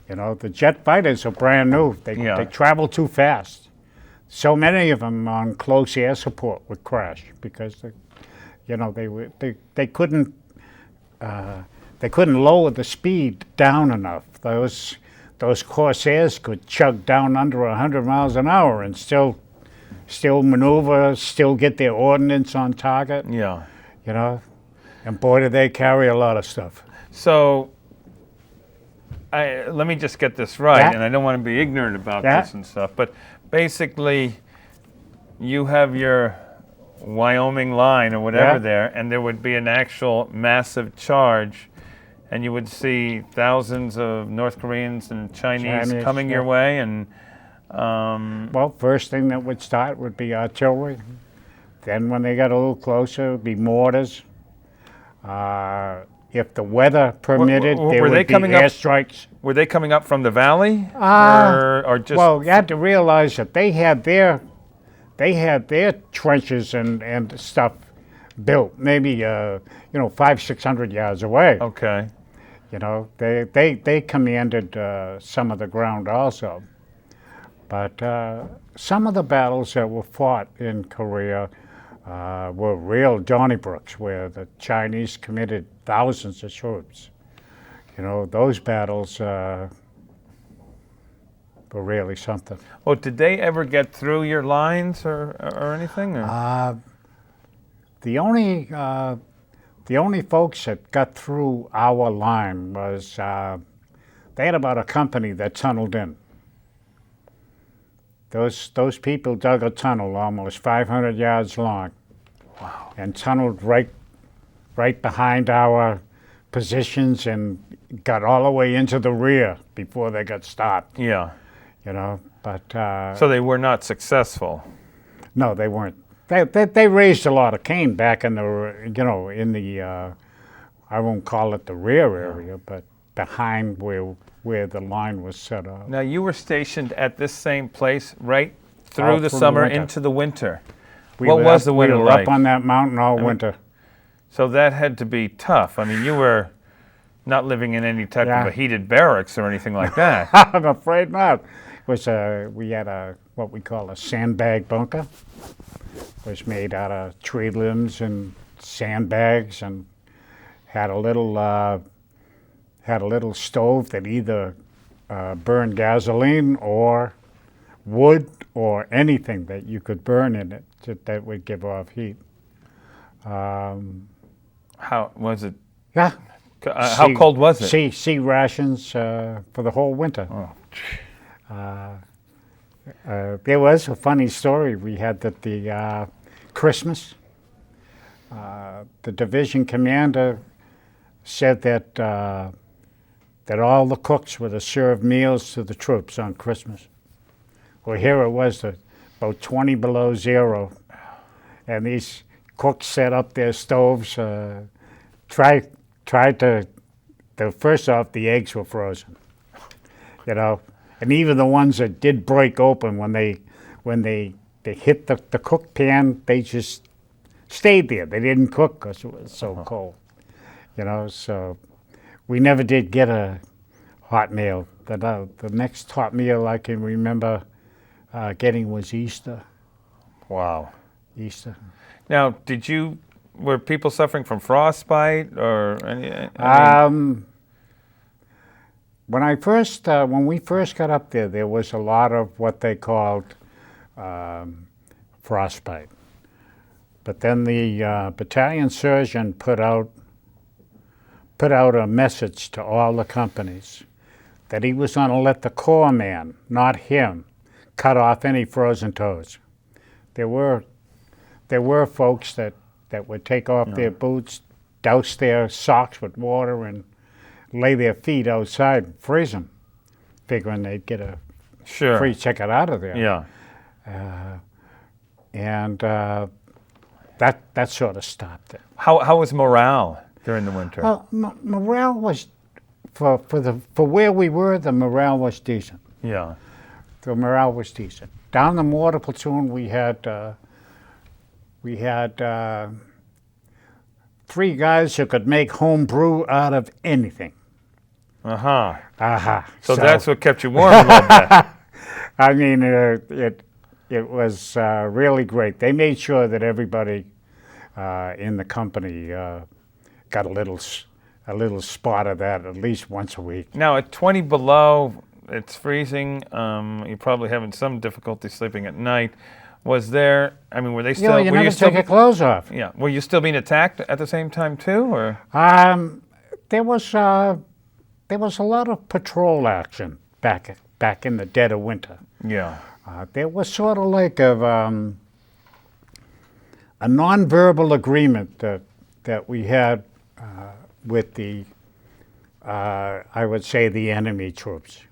You know, the jet fighters are brand new. They travel too fast. So many of them on close air support would crash because they couldn't lower the speed down enough. Those Corsairs could chug down under 100 miles an hour and still maneuver, still get their ordnance on target. Yeah. You know, and boy, did they carry a lot of stuff. So, let me just get this right, and I don't want to be ignorant about this and stuff, but basically, you have your Wyoming line or whatever there, and there would be an actual massive charge, and you would see thousands of North Koreans and Chinese coming your way, and well, first thing that would start would be artillery. Then when they got a little closer, it would be mortars. If the weather permitted, there would be airstrikes. Were they coming up from the valley, or just? Well, you had to realize that they had their trenches and stuff built, maybe 500-600 yards away. Okay. You know, they commanded some of the ground also. But some of the battles that were fought in Korea were real Donnybrooks, where the Chinese committed thousands of troops. You know, those battles were really something. Oh, did they ever get through your lines or anything? Or? The only folks that got through our line was they had about a company that tunneled in. Those people dug a tunnel almost 500 yards long. Wow. And tunneled right behind our positions and got all the way into the rear before they got stopped. Yeah. You know, but... so they were not successful? No, they weren't. They raised a lot of cane back in the, I won't call it the rear area, but behind where the line was set up. Now, you were stationed at this same place right through the summer into the winter. What was the winter like? We were up on that mountain all winter. So that had to be tough. I mean, you were not living in any type of a heated barracks or anything like that. I'm afraid not. It was we had what we call a sandbag bunker. It was made out of tree limbs and sandbags, and had a little stove that either burned gasoline or wood or anything that you could burn in it that would give off heat. How was it? Yeah. How cold was it? Sea rations for the whole winter. Oh. There was a funny story we had that the Christmas, the division commander said that all the cooks were to serve meals to the troops on Christmas. Well, here it was about 20 below zero, and these cooks set up their stoves, tried to, first off, the eggs were frozen, you know, and even the ones that did break open when they hit the cook pan, they just stayed there. They didn't cook because it was so cold, you know. So we never did get a hot meal. The next hot meal I can remember getting was Easter. Wow. Easter. Now, were people suffering from frostbite or any? When we first got up there was a lot of what they called frostbite. But then the battalion surgeon put out a message to all the companies that he was going to let the corps man, not him, cut off any frozen toes. There were folks that would take off their boots, douse their socks with water, and lay their feet outside and freeze them, figuring they'd get a free ticket out of there. Yeah. And that sort of stopped it. How was morale during the winter? Well, morale was, for where we were, the morale was decent. Yeah. The morale was decent. Down the mortar platoon, we had three guys who could make home brew out of anything. Uh-huh. Aha. So that's what kept you warm a little bit. I mean, it was really great. They made sure that everybody in the company got a little spot of that at least once a week. Now, at 20 below, it's freezing. You're probably having some difficulty sleeping at night. Was there, I mean, were they still... You never take your clothes off. Yeah. Were you still being attacked at the same time, too, or? There was a lot of patrol action back in the dead of winter. Yeah. There was sort of like a nonverbal agreement that we had with the, I would say, the enemy troops.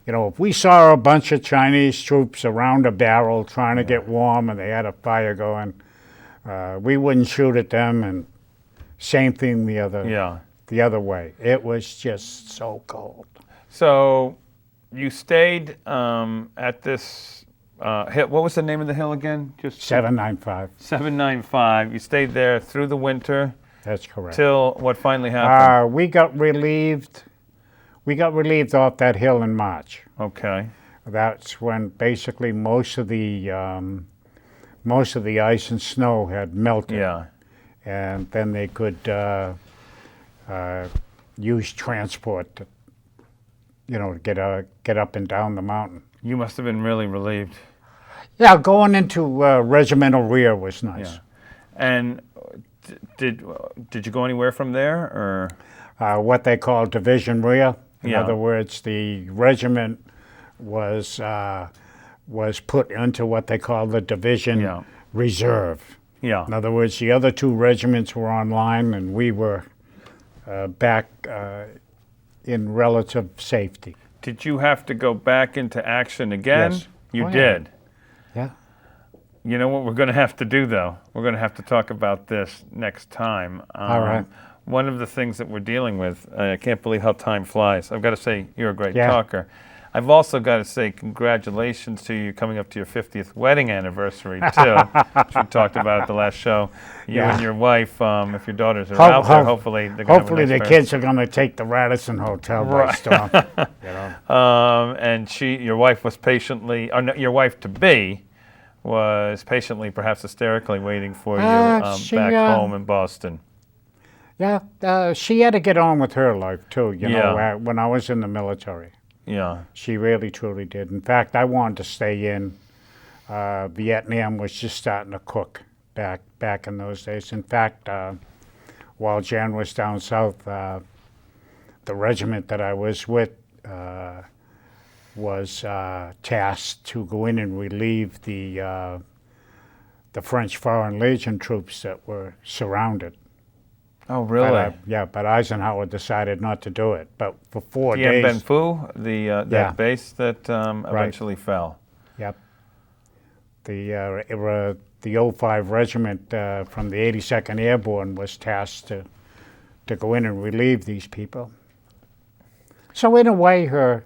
You know, if we saw a bunch of Chinese troops around a barrel trying to get warm and they had a fire going, we wouldn't shoot at them, and same thing the other way. It was just so cold. So you stayed at this hill. What was the name of the hill again? Just 795. 795. You stayed there through the winter. That's correct. Till what finally happened? We got relieved off that hill in March. Okay. That's when basically most of the ice and snow had melted. Yeah. And then they could use transport to, to get up and down the mountain. You must have been really relieved. Yeah, going into regimental rear was nice. Yeah. And did you go anywhere from there, or? What they call division rear. In Yeah. other words, the regiment was put into what they call the division reserve. Yeah. In other words, the other two regiments were online, and we were back in relative safety. Did you have to go back into action again? Yes. You Oh, yeah. did. Yeah. You know what we're going to have to do, though? We're going to have to talk about this next time. All right. One of the things that we're dealing with, I can't believe how time flies. I've got to say, you're a great talker. I've also got to say congratulations to you coming up to your 50th wedding anniversary, too, which we talked about at the last show. You and your wife, if your daughters are out there, hopefully they're going to have a nice the kids are going to take the Radisson Hotel by storm. And your wife was patiently, your wife-to-be was patiently, perhaps hysterically, waiting for you back home in Boston. Yeah, she had to get on with her life, too, know, when I was in the military. Yeah. She really, truly did. In fact, I wanted to stay in. Vietnam was just starting to cook back in those days. In fact, while Jan was down south, the regiment that I was with was tasked to go in and relieve the French Foreign Legion troops that were surrounded. Oh, really? But Eisenhower decided not to do it. But for 4 Dien days... Bien Phu, that base that eventually fell. Yep. The 05 Regiment from the 82nd Airborne was tasked to go in and relieve these people. So in a way, her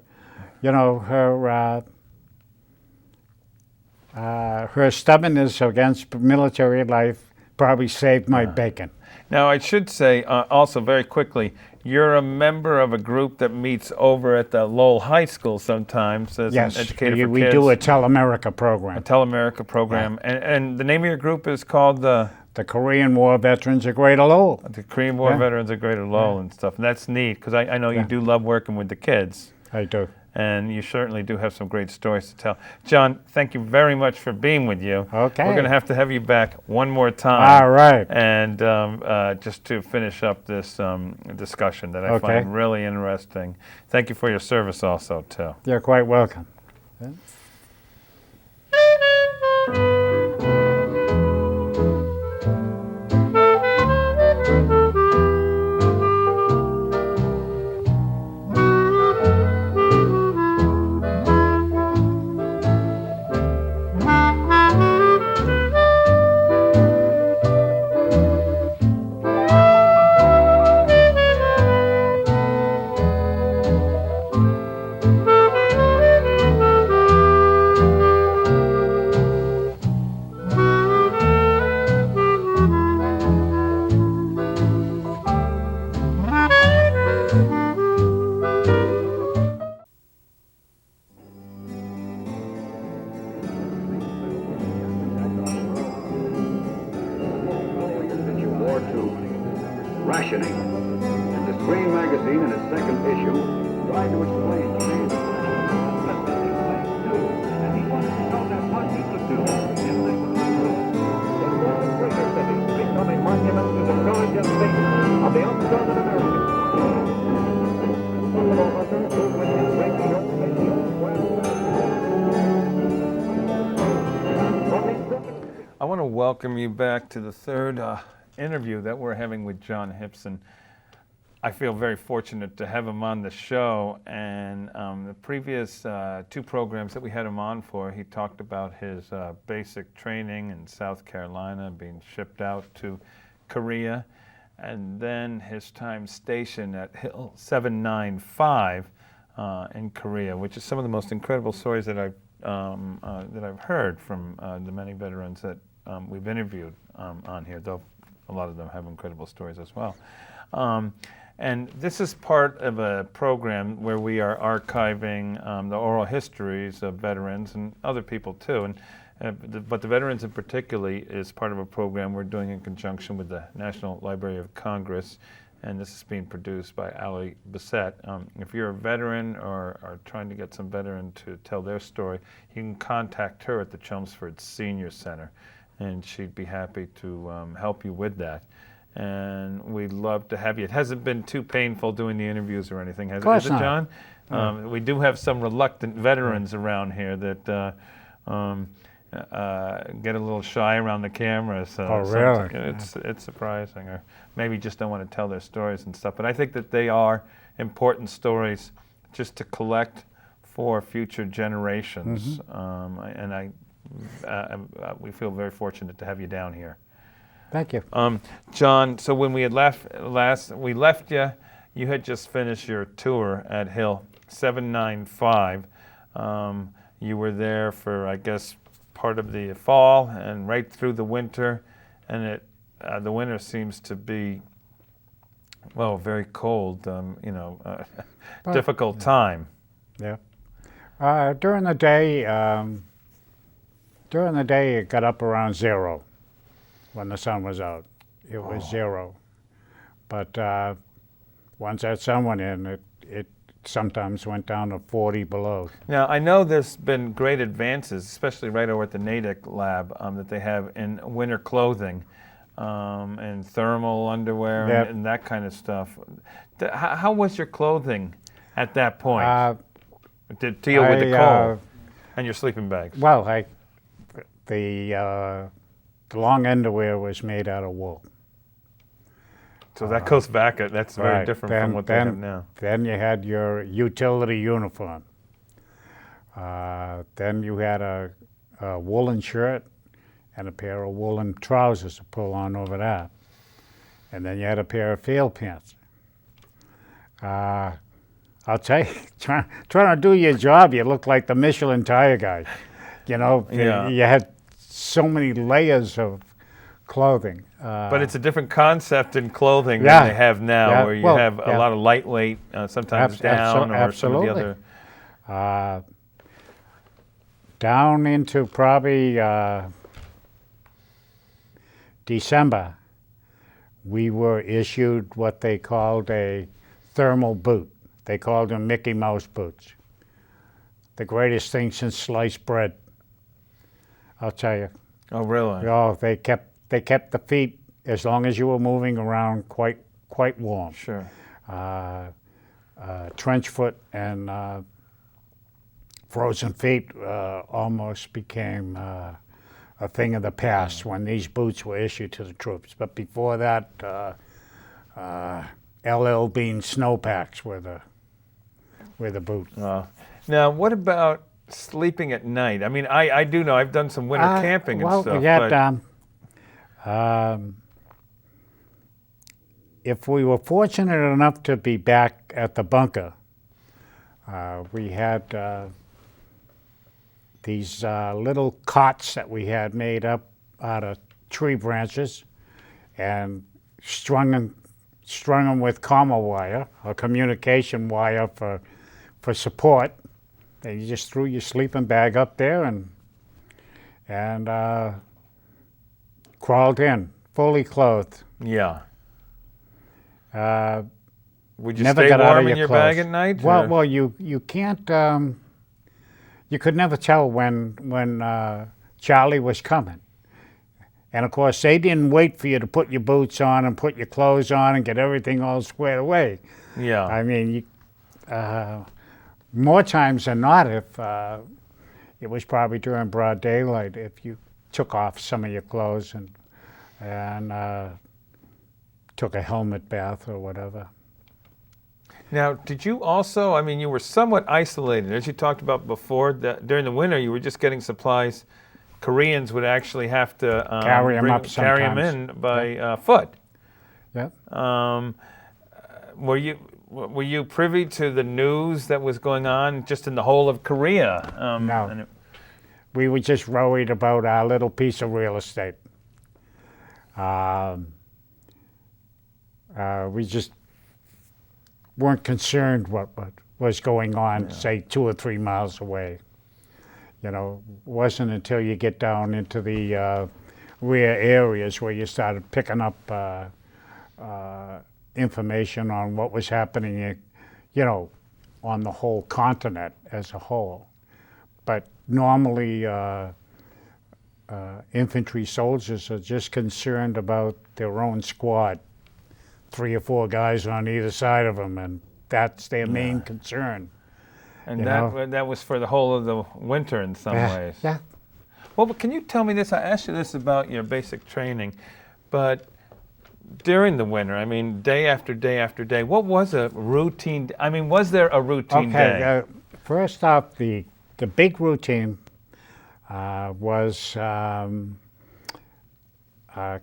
stubbornness against military life probably saved my bacon. Now, I should say also very quickly, you're a member of a group that meets over at the Lowell High School sometimes as an educator for kids. We do a Tell-America program. A Tell-America program. Yeah. And the name of your group is called the Korean War Veterans of Greater Lowell. The Korean War Veterans of Greater Lowell and stuff. And that's neat, because I know you do love working with the kids. I do. And you certainly do have some great stories to tell. John, thank you very much for being with you. Okay. We're going to have you back one more time. All right. And just to finish up this discussion that I find really interesting. Thank you for your service also, too. You're quite welcome. welcome you back to the third interview that we're having with John Hipson. I feel very fortunate to have him on the show, and the previous two programs that we had him on for, he talked about his basic training in South Carolina, being shipped out to Korea, and then his time stationed at Hill 795 in Korea, which is some of the most incredible stories that I've heard from the many veterans that we've interviewed on here, though a lot of them have incredible stories as well. And this is part of a program where we are archiving the oral histories of veterans and other people too. But the veterans in particular is part of a program we're doing in conjunction with the National Library of Congress, and this is being produced by Ali Bassett. If you're a veteran or are trying to get some veteran to tell their story, you can contact her at the Chelmsford Senior Center, and she'd be happy to help you with that. And we'd love to have you. It hasn't been too painful doing the interviews or anything, has it? Is it, John? We do have some reluctant veterans around here that get a little shy around the camera. So really? It's surprising, or maybe just don't want to tell their stories and stuff. But I think that they are important stories just to collect for future generations. We feel very fortunate to have you down here. Thank you. John, so when we had we left you, you had just finished your tour at Hill 795. You were there for, I guess, part of the fall and right through the winter, and the winter seems to be, well, very cold, difficult time. Yeah. During the day, it got up around 0. When the sun was out, it was 0. But once that sun went in, it sometimes went down to 40 below. Now, I know there's been great advances, especially right over at the Natick lab, that they have in winter clothing and thermal underwear and that kind of stuff. How was your clothing at that point to deal with the cold and your sleeping bags? Well, the long underwear was made out of wool. So that goes back, that's very different from what they have now. Then you had your utility uniform. Then you had a woolen shirt and a pair of woolen trousers to pull on over that. And then you had a pair of field pants. I'll tell you, trying to do your job, you look like the Michelin tire guy. You know, you had so many layers of clothing. But it's a different concept in clothing than they have now, where you have a lot of lightweight, sometimes down or some of the other. Down into probably December, we were issued what they called a thermal boot. They called them Mickey Mouse boots. The greatest thing since sliced bread, I'll tell you. Oh, really? Oh, they kept the feet, as long as you were moving around, quite warm. Sure. Trench foot and frozen feet almost became a thing of the past when these boots were issued to the troops. But before that, LL Bean snowpacks were the boots. Now, what about sleeping at night? I mean, I do know, I've done some winter camping and stuff. If we were fortunate enough to be back at the bunker, we had these little cots that we had made up out of tree branches and strung them with comma wire, or communication wire for support. And you just threw your sleeping bag up there and crawled in, fully clothed. Yeah. Would you never stay got out warm of in your clothes. bag at night? Well, you can't. You could never tell when Charlie was coming. And of course, they didn't wait for you to put your boots on and put your clothes on and get everything all squared away. Yeah. I mean, more times than not, if it was probably during broad daylight, if you took off some of your clothes and took a helmet bath or whatever. Now, did you also, I mean, you were somewhat isolated. As you talked about before, that during the winter you were just getting supplies. Koreans would actually have to Carry 'em up carry them sometimes. in by foot. Yeah. Were you privy to the news that was going on just in the whole of Korea? No. We were just worried about our little piece of real estate. We just weren't concerned what was going on, say, 2 or 3 miles away. You know, it wasn't until you get down into the rear areas where you started picking up information on what was happening, you know, on the whole continent as a whole. But normally, infantry soldiers are just concerned about their own squad, 3 or 4 guys on either side of them, and that's their main concern. And that was for the whole of the winter in some ways. Yeah. Well, but can you tell me this? I asked you this about your basic training, but during the winter, I mean, day after day after day, what was a routine? I mean, was there a routine day? First off, the big routine was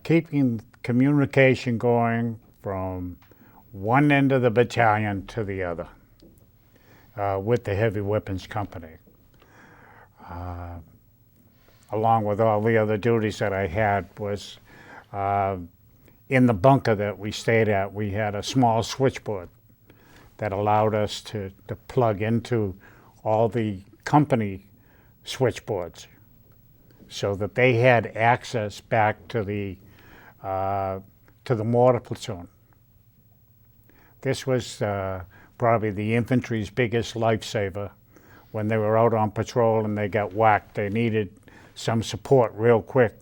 keeping communication going from one end of the battalion to the other with the heavy weapons company. Along with all the other duties that I had was in the bunker that we stayed at, we had a small switchboard that allowed us to plug into all the company switchboards so that they had access back to the mortar platoon. This was probably the infantry's biggest lifesaver. When they were out on patrol and they got whacked, they needed some support real quick.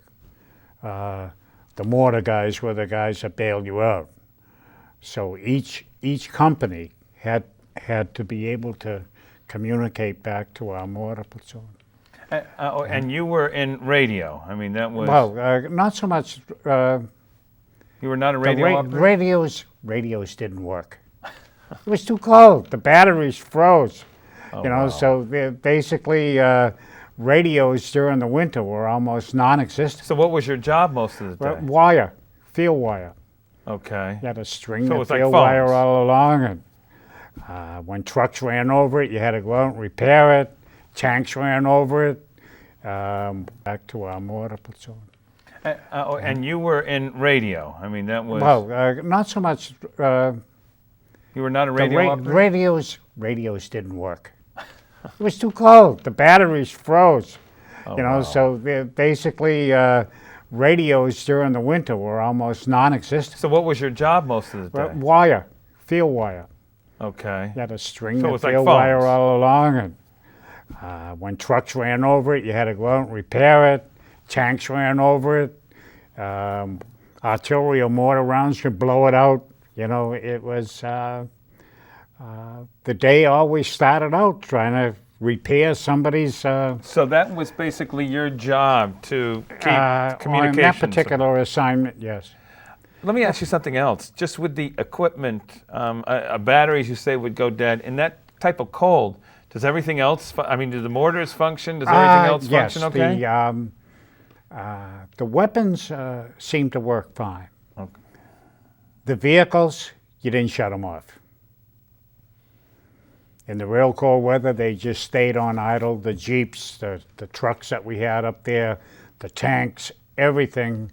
The mortar guys were the guys that bailed you out. So each company had to be able to communicate back to our mortar platoon. And you were in radio. I mean, that was... Well, not so much. You were not a radio operator? Radios didn't work. It was too cold. The batteries froze. Wow. So basically radios during the winter were almost non-existent. So what was your job most of the day? Wire, field wire. Okay. You had to string So it the was like field wire phones. all along, and when trucks ran over it, you had to go out and repair it. Tanks ran over it. Back to our mortar platoon. And you were in radio. I mean, that was... Well, not so much. You were not a radio operator? Radios didn't work. It was too cold. The batteries froze. Wow. So basically radios during the winter were almost non-existent. So what was your job most of the day? Wire, field wire. Okay. You had to string So it the was like field wire phones. all along, and when trucks ran over it, you had to go out and repair it. Tanks ran over it. Artillery or mortar rounds could blow it out. You know, it was, the day always started out trying to repair somebody's... So that was basically your job, to keep communications. On that particular assignment, yes. Let me ask you something else. Just with the equipment, a battery, as you say, would go dead. In that type of cold, does everything else, do the mortars function? Does everything else function okay? The weapons seem to work fine. Okay. The vehicles, you didn't shut them off. In the real cold weather, they just stayed on idle. The Jeeps, the trucks that we had up there, the tanks, everything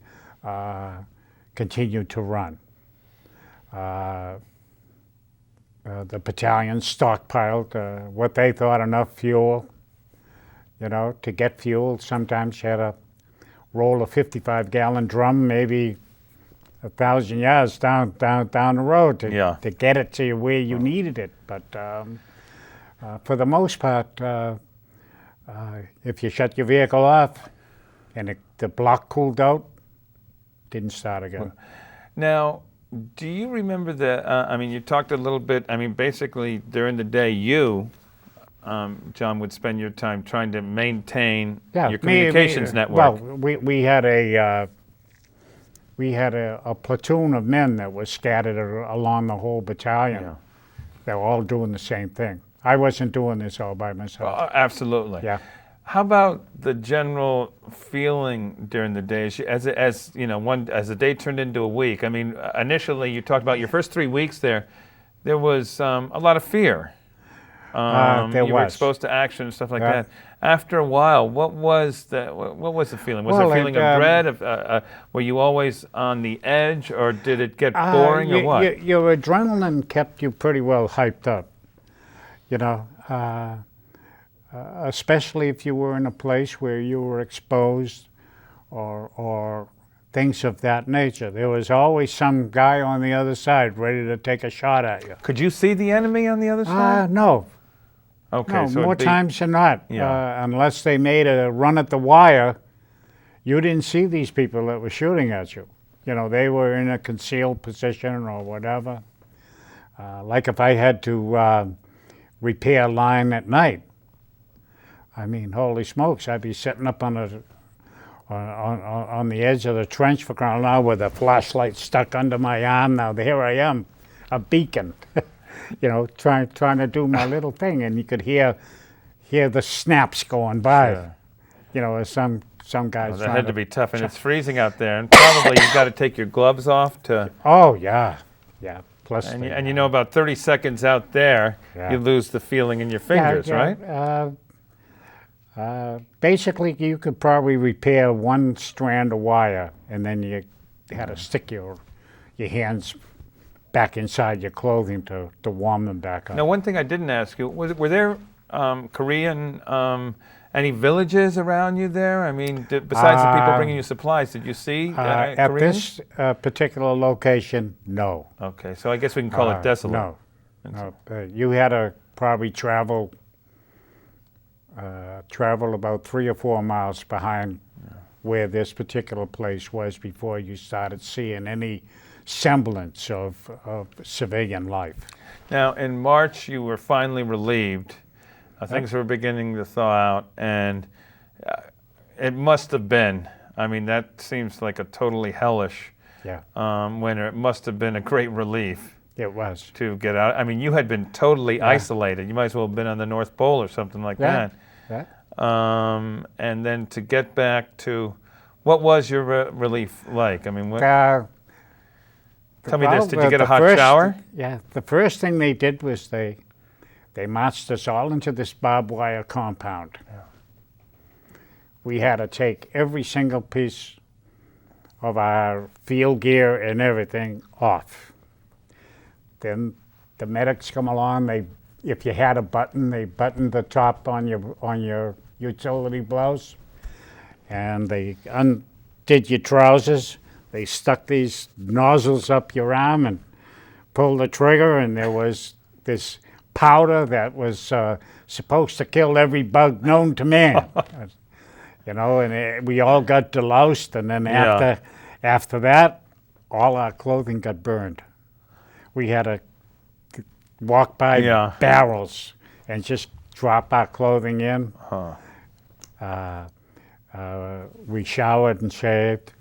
continued to run. The battalion stockpiled what they thought enough fuel. You know, to get fuel, sometimes you had to roll a 55-gallon drum, maybe 1,000 yards down the road to get it to where you needed it. But for the most part, if you shut your vehicle off and the block cooled out, didn't start again. Now, do you remember you talked a little bit, basically during the day John, would spend your time trying to maintain Yeah, your communications network. Well, we had a platoon of men that was scattered along the whole battalion. Yeah. They were all doing the same thing. I wasn't doing this all by myself. Absolutely. Yeah. How about the general feeling during the day, as you know, as the day turned into a week? I mean, initially you talked about your first 3 weeks there. There was a lot of fear. There you were was. exposed to action and stuff like Yeah. that. After a while, what was the feeling? Was there a feeling of dread? Were you always on the edge, or did it get boring, or what? Your adrenaline kept you pretty well hyped up, you know, especially if you were in a place where you were exposed or things of that nature. There was always some guy on the other side ready to take a shot at you. Could you see the enemy on the other side? No. Okay, No, so more times than not. Yeah. Unless they made a run at the wire, you didn't see these people that were shooting at you. You know, they were in a concealed position or whatever. Like if I had to repair a line at night, I mean, holy smokes, I'd be sitting up on the edge of the trench for crying out loud with a flashlight stuck under my arm. Now here I am, a beacon. You know, trying to do my little thing, and you could hear the snaps going by. Sure. You know, as some guys. Well, that had to be tough, and it's freezing out there, and probably you've got to take your gloves off to. Oh yeah, yeah. Plus, And you know, about 30 seconds out there, Yeah. you lose the feeling in your fingers, right? Basically, you could probably repair one strand of wire, and then you had to stick your hands back inside your clothing to warm them back up. Now, one thing I didn't ask you, were there Korean, any villages around you there? I mean, besides the people bringing you supplies, did you see At Koreans? this particular location, no. Okay, so I guess we can call it desolate. No. You had to probably travel about 3 or 4 miles behind where this particular place was before you started seeing any semblance of civilian life. Now, in March, you were finally relieved. Things were beginning to thaw out, and it must have been, I mean, that seems like a totally hellish winter. It must have been a great relief. It was. To get out. I mean, you had been totally isolated. You might as well have been on the North Pole or something like that. Yeah. And then to get back to, what was your relief like? I mean, tell me this, did you get a hot shower? Yeah, the first thing they did was they marched us all into this barbed wire compound. Yeah. We had to take every single piece of our field gear and everything off. Then the medics come along, if you had a button, they buttoned the top on your utility blouse, and they undid your trousers. They stuck these nozzles up your arm and pulled the trigger, and there was this powder that was supposed to kill every bug known to man. You know, and we all got deloused, and then after that, all our clothing got burned. We had to walk by barrels and just drop our clothing in. We showered and shaved.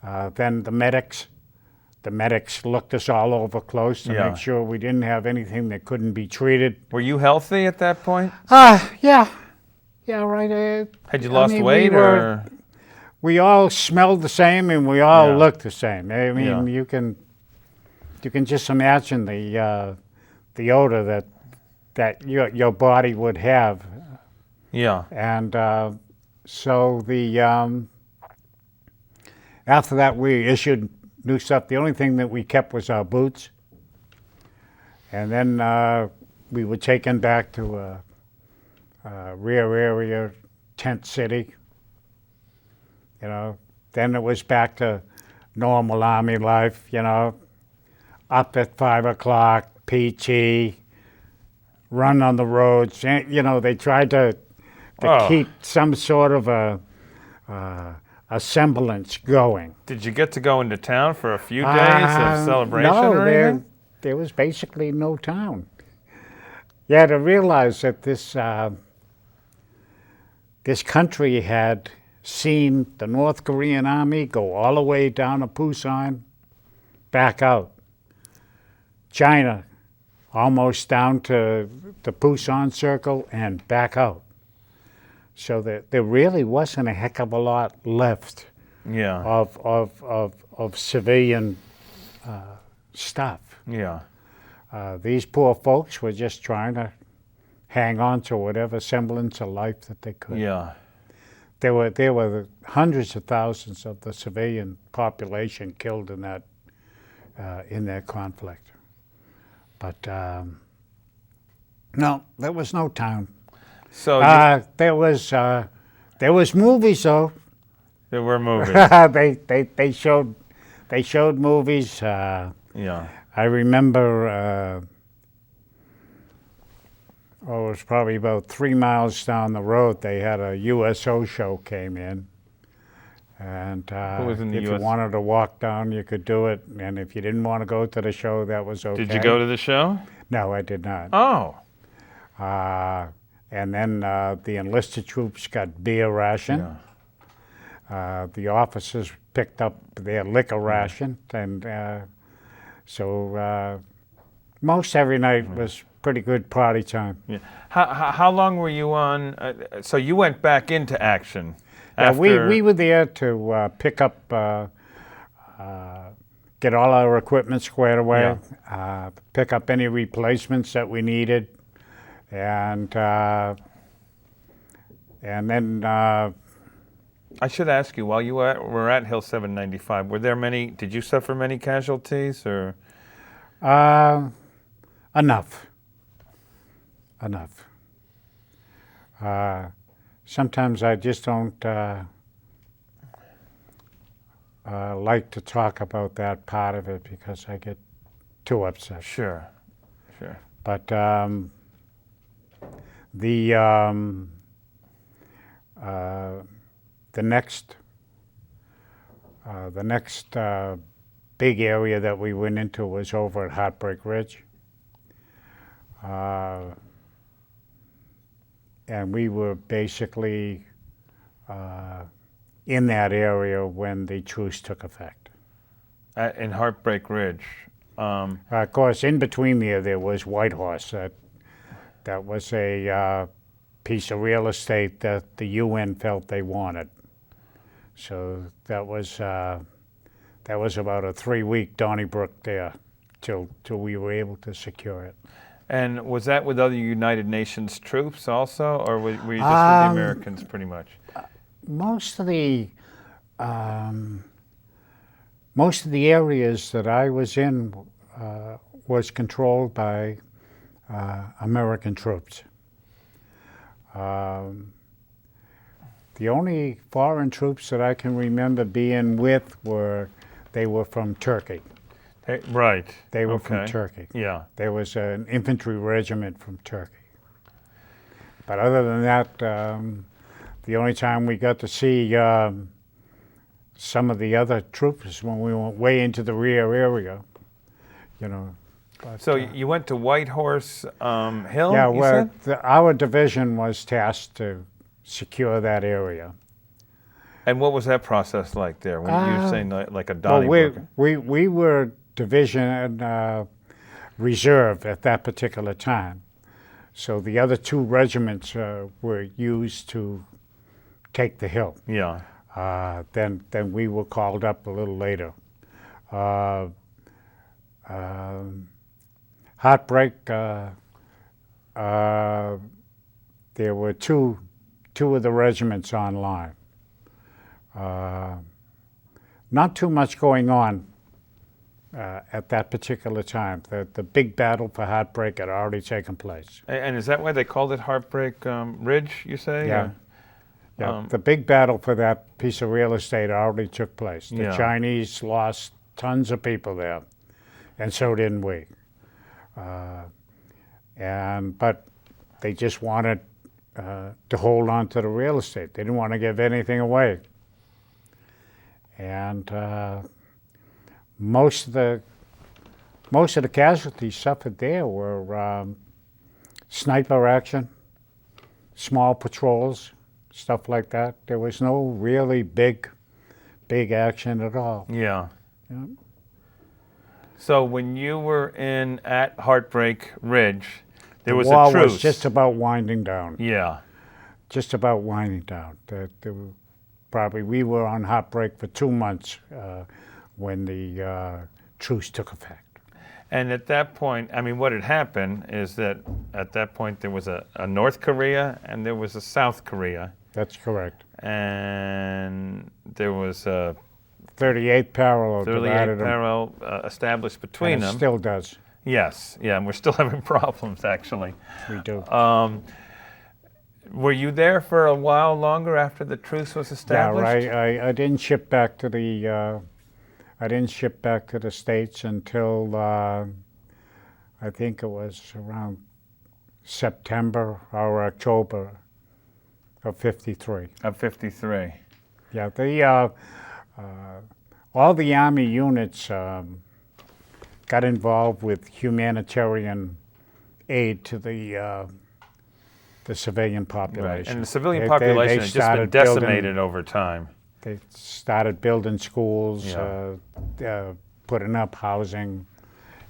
Then the medics looked us all over close to make sure we didn't have anything that couldn't be treated. Were you healthy at that point? Yeah, right. Had you lost weight, or? We all smelled the same, and we all looked the same. I mean, you can just imagine the odor that your body would have. Yeah. And so after that, we issued new stuff. The only thing that we kept was our boots. And then we were taken back to a rear area tent city. You know, then it was back to normal Army life, you know, up at 5 o'clock, PT, run on the roads. You know, they tried to keep some sort of a semblance going. Did you get to go into town for a few days of celebration or anything? There was basically no town. Yeah, to realize that this country had seen the North Korean army go all the way down to Busan, back out. China, almost down to the Busan Circle and back out. So there really wasn't a heck of a lot left Yeah. of civilian stuff. Yeah. These poor folks were just trying to hang on to whatever semblance of life that they could. Yeah. There were hundreds of thousands of the civilian population killed in that conflict. But no, there was no town. So There was movies though. there were movies. They showed movies. Yeah. I remember. It was probably about 3 miles down the road. They had a USO show came in, and was in the if US? you wanted to walk down, you could do it. And if you didn't want to go to the show, that was okay. Did you go to the show? No, I did not. Oh. And then the enlisted troops got beer ration. Yeah. The officers picked up their liquor ration, and so most every night was pretty good party time. Yeah. How long were you on? So you went back into action. Yeah, After, we were there to pick up, get all our equipment squared away, pick up any replacements that we needed, and then I should ask you, while you were at Hill 795, were there many? Did you suffer many casualties, or? enough. Sometimes I just don't like to talk about that part of it because I get too upset. Sure. But the next big area that we went into was over at Heartbreak Ridge. And we were basically in that area when the truce took effect. In Heartbreak Ridge. Of course, in between there was Whitehorse. That was a piece of real estate that the UN felt they wanted. So that was about a 3-week Donnybrook there till we were able to secure it. And was that with other United Nations troops also, or were you just with the Americans pretty much? Most of the areas that I was in was controlled by American troops. The only foreign troops that I can remember being with were from Turkey. Right. They were Okay. from Turkey. Yeah. There was an infantry regiment from Turkey. But other than that, the only time we got to see some of the other troops when we went way into the rear area, you know. But, So you went to Whitehorse Hill? yeah, you well, said? our division was tasked to secure that area. And what was that process like there? When you were saying like a Well, Donnybrook? we were division reserve at that particular time. So the other 2 regiments were used to take the hill. Yeah. Then we were called up a little later. Heartbreak, there were two of the regiments online. Not too much going on at that particular time. The big battle for Heartbreak had already taken place. And is that why they called it Heartbreak Ridge, you say? Yeah. Yeah, the big battle for that piece of real estate already took place. The Chinese lost tons of people there, and so didn't we. But they just wanted to hold on to the real estate. They didn't want to give anything away. And most of the casualties suffered there were sniper action, small patrols, stuff like that. There was no really big action at all. Yeah. Yeah. So when you were at Heartbreak Ridge, there was the war a truce. was just about winding down. Yeah. Just about winding down. We were on Heartbreak for 2 months when the truce took effect. And at that point, I mean, what had happened is that at that point there was a North Korea and there was a South Korea. That's correct. And there was a 38th parallel 38th divided them, parallel established between and it them. still does. Yes, yeah, and we're still having problems, actually. We do. Were you there for a while longer after the truce was established? Yeah, I didn't ship back to the States until I think it was around September or October of '53. Of 53. Yeah, all the Army units got involved with humanitarian aid to the civilian population. Right. And the civilian population had just been decimated over time. They started building schools, Yeah. putting up housing,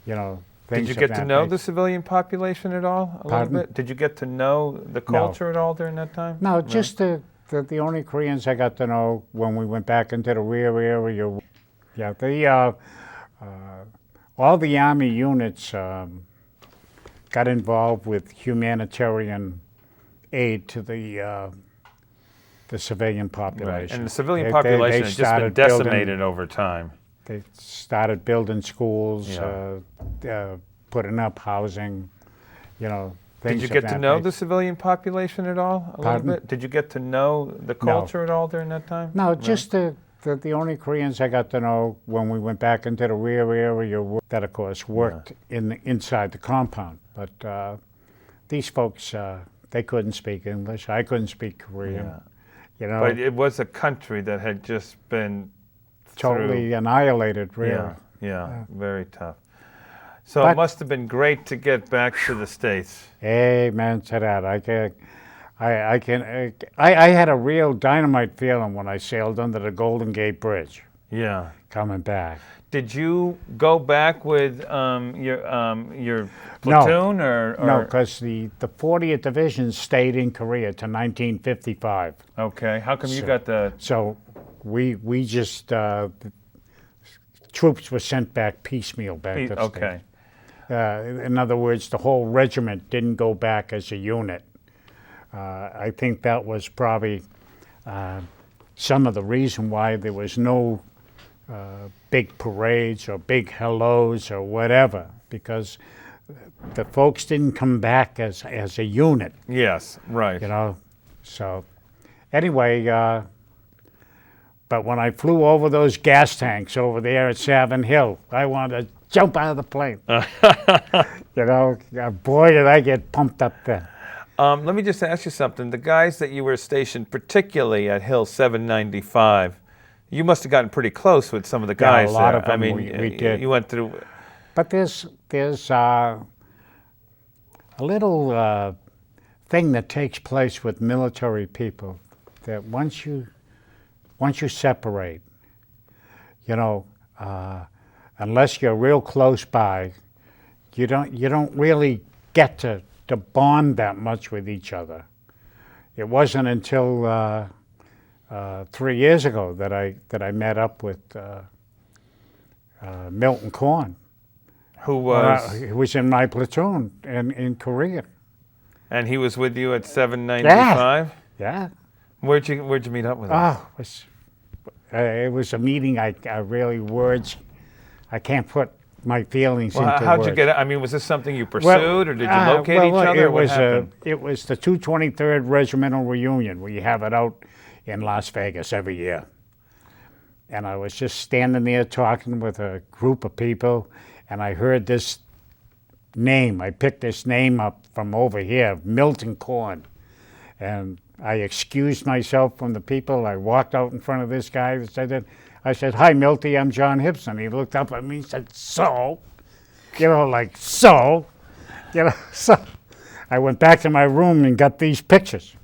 things. Did you of get to that know nature. the civilian population at all? A Pardon? little bit? Did you get to know the culture at all during that time? No, just the only Koreans I got to know when we went back into the rear area. Yeah, all the Army units got involved with humanitarian aid to the civilian population. Right. And the civilian They population had just been started decimated over time. They started building schools, Yeah. putting up housing, things. Did you of get that to know nature. the civilian population at all? A Pardon? little bit? Did you get to know the culture at all during that time? No, just the only Koreans I got to know when we went back into the rear area that, of course, worked inside the compound. But these folks, they couldn't speak English. I couldn't speak Korean. Yeah. But it was a country that had just been totally annihilated, really. Yeah, very tough. So But- it must have been great to get back to the States. Amen to that. I had a real dynamite feeling when I sailed under the Golden Gate Bridge Yeah. coming back. Did you go back with your platoon or No, because the 40th Division stayed in Korea to 1955. Okay. How come you So- got the? So we just troops were sent back piecemeal back to the Okay. States. In other words, the whole regiment didn't go back as a unit. I think that was probably some of the reason why there was no big parades or big hellos or whatever, because the folks didn't come back as a unit, Yes. Right. So anyway, but when I flew over those gas tanks over there at Savin Hill, I wanted to jump out of the plane. Boy, did I get pumped up there. Let me just ask you something. The guys that you were stationed, particularly at Hill 795, you must have gotten pretty close with some of the guys a lot there. of them I mean, we did. You went through. But there's a little thing that takes place with military people that once you separate, unless you're real close by, you don't really get to bond that much with each other. It wasn't until 3 years ago that I met up with Milton Korn. Who was? He was in my platoon in Korea. And he was with you at 795. Yeah. Where'd you meet up with him? Oh, it was a meeting. I really I can't put my feelings Well, into how'd words. you get it? I mean, was this something you pursued, or did you locate well, each other? It or what was happened? it was the 223rd Regimental Reunion. We have it out in Las Vegas every year. And I was just standing there talking with a group of people, and I heard this name. I picked this name up from over here, Milton Korn. And I excused myself from the people. I walked out in front of this guy and said, "Hi, Milty, I'm John Hipson." He looked up at me and said, "So?" So. So. I went back to my room and got these pictures.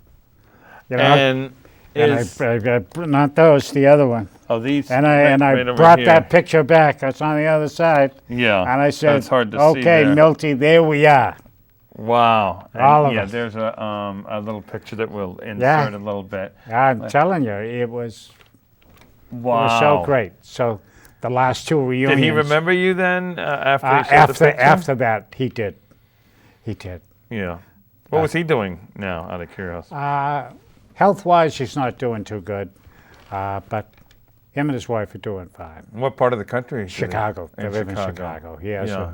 You know, And and is I not those, the other one. these And I right over brought here. that picture back. It's on the other side. Yeah, And I said, that's hard to see "Okay, there. Milty, there we are." Wow. And All of yeah, us. there's a little picture that we'll insert a little bit. I'm telling you, it was Wow. so great. So the last two reunions. Did he remember you then after he showed the picture? After that, he did. He did. Yeah. What was he doing now, out of curiosity? Health-wise, he's not doing too good, but him and his wife are doing fine. What part of the country? did he- Chicago. They In live in Chicago. Chicago. He has Yeah.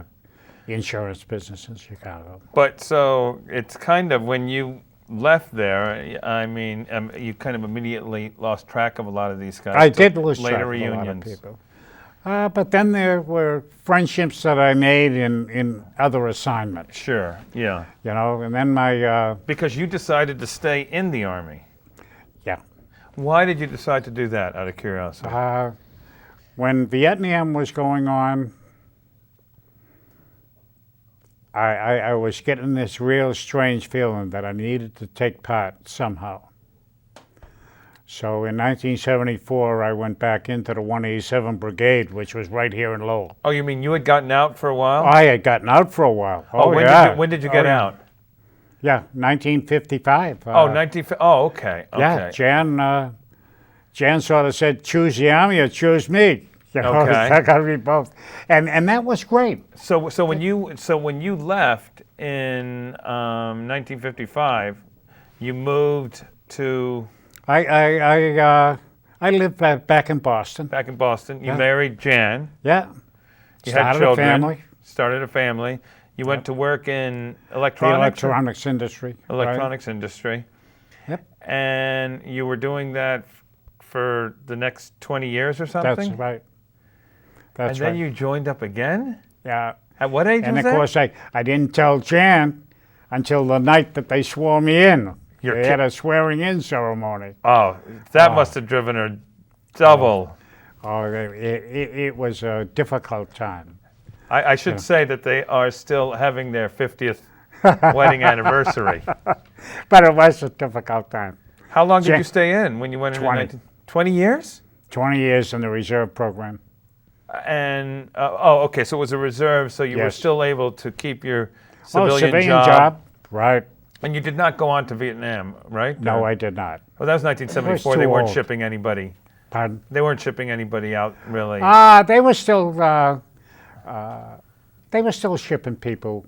a insurance business in Chicago. But so it's kind of when you left there, I mean, you kind of immediately lost track of a lot of these guys. I to did lose track later of a lot of reunions. people. But then there were friendships that I made in other assignments, Sure, yeah. you know, and then my, Because you decided to stay in the Army. yeah. Why did you decide to do that, out of curiosity? When Vietnam was going on, I was getting this real strange feeling that I needed to take part somehow. So in 1974, I went back into the 187 Brigade, which was right here in Lowell. Oh, you mean you had gotten out for a while? I had gotten out for a while. when yeah. when did you get yeah. out? Yeah, 1955. Okay. Yeah, Jan sort of said, choose the Army or choose me. You know, Okay. I got to be both. And that was great. So when you left in 1955, you moved to I lived back in Boston. back in Boston. You Yeah. married Jan. Yeah. You Started had a children. family. Started a family. You went to work in The electronics. electronics industry. right? Electronics industry. Yep. And you were doing that for the next 20 years or something? That's right. And That's then right. you joined up again? Yeah. At what age And was of that? course, I didn't tell Jan until the night that they swore me in. You're They had a swearing in ceremony. Oh, that must have driven her double. Oh, it was a difficult time. I should say that they are still having their 50th wedding anniversary. But it was a difficult time. How long did Jan- you stay in when you went in? 20. 20 years? 20 years in the reserve program. And, okay, so it was a reserve, so you were Yes. still able to keep your Civilian civilian job. Right. And you did not go on to Vietnam, right? No, Or- I did not. Well, that was 1974. too They weren't old. shipping anybody. Pardon? They weren't shipping anybody out, really. They were still shipping people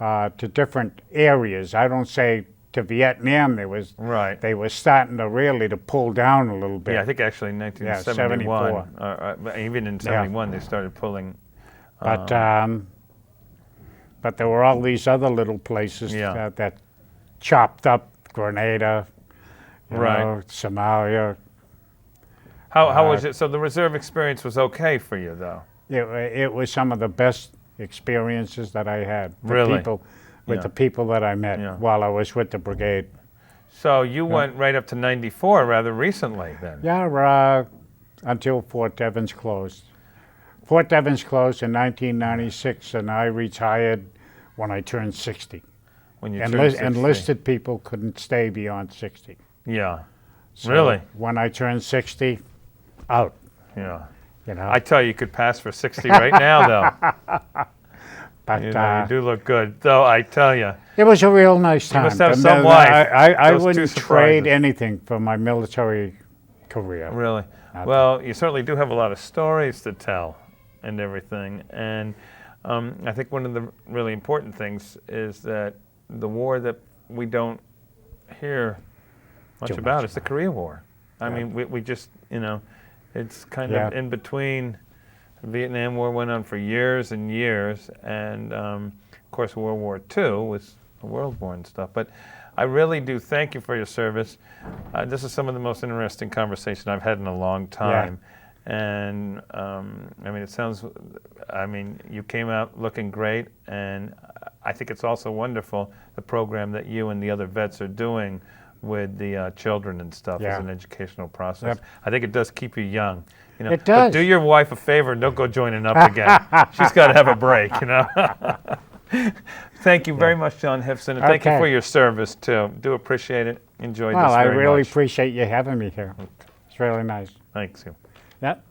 to different areas. I don't say to Vietnam. Right. They were starting to really to pull down a little bit. Yeah, I think actually in 1971, 74. even in 71, they started pulling. But there were all these other little places Yeah. that chopped up Grenada, you Right. know, Somalia. How was it? So the reserve experience was okay for you, though. It was some of the best experiences that I had. Really? The people that I met Yeah. while I was with the brigade. So you went right up to 94 rather recently, then. Yeah, until Fort Devens closed. Fort Devens closed in 1996, and I retired when I turned 60. When you turned 60. Enlisted people couldn't stay beyond 60. Yeah. So Really? When I turned 60, out. Yeah. You know. I tell you could pass for 60 right now, though. But You do look good, though. I tell you. it was a real nice time. must have And some then life, I those two wouldn't surprises. trade anything for my military career. Really? Not Well, you certainly do have a lot of stories to tell and everything. And I think one of the really important things is that the war that we don't hear much Too about much is the Korea War. I Yeah. mean, we just, it's kind Yeah. of in between. The Vietnam War went on for years and years. And, of course, World War II was a world war and stuff. But I really do thank you for your service. This is some of the most interesting conversation I've had in a long time. And I mean, you came out looking great, and I think it's also wonderful, the program that you and the other vets are doing with the children and stuff as Yeah. an educational process. Yep. I think it does keep you young. It But does. do your wife a favor and don't go joining up again. She's got to have a break, Thank you very much, John Hipson, and thank you Okay. for your service too. Do appreciate it. Enjoyed Well, this I very really much. appreciate you having me here. It's really nice. Thanks you. Yep.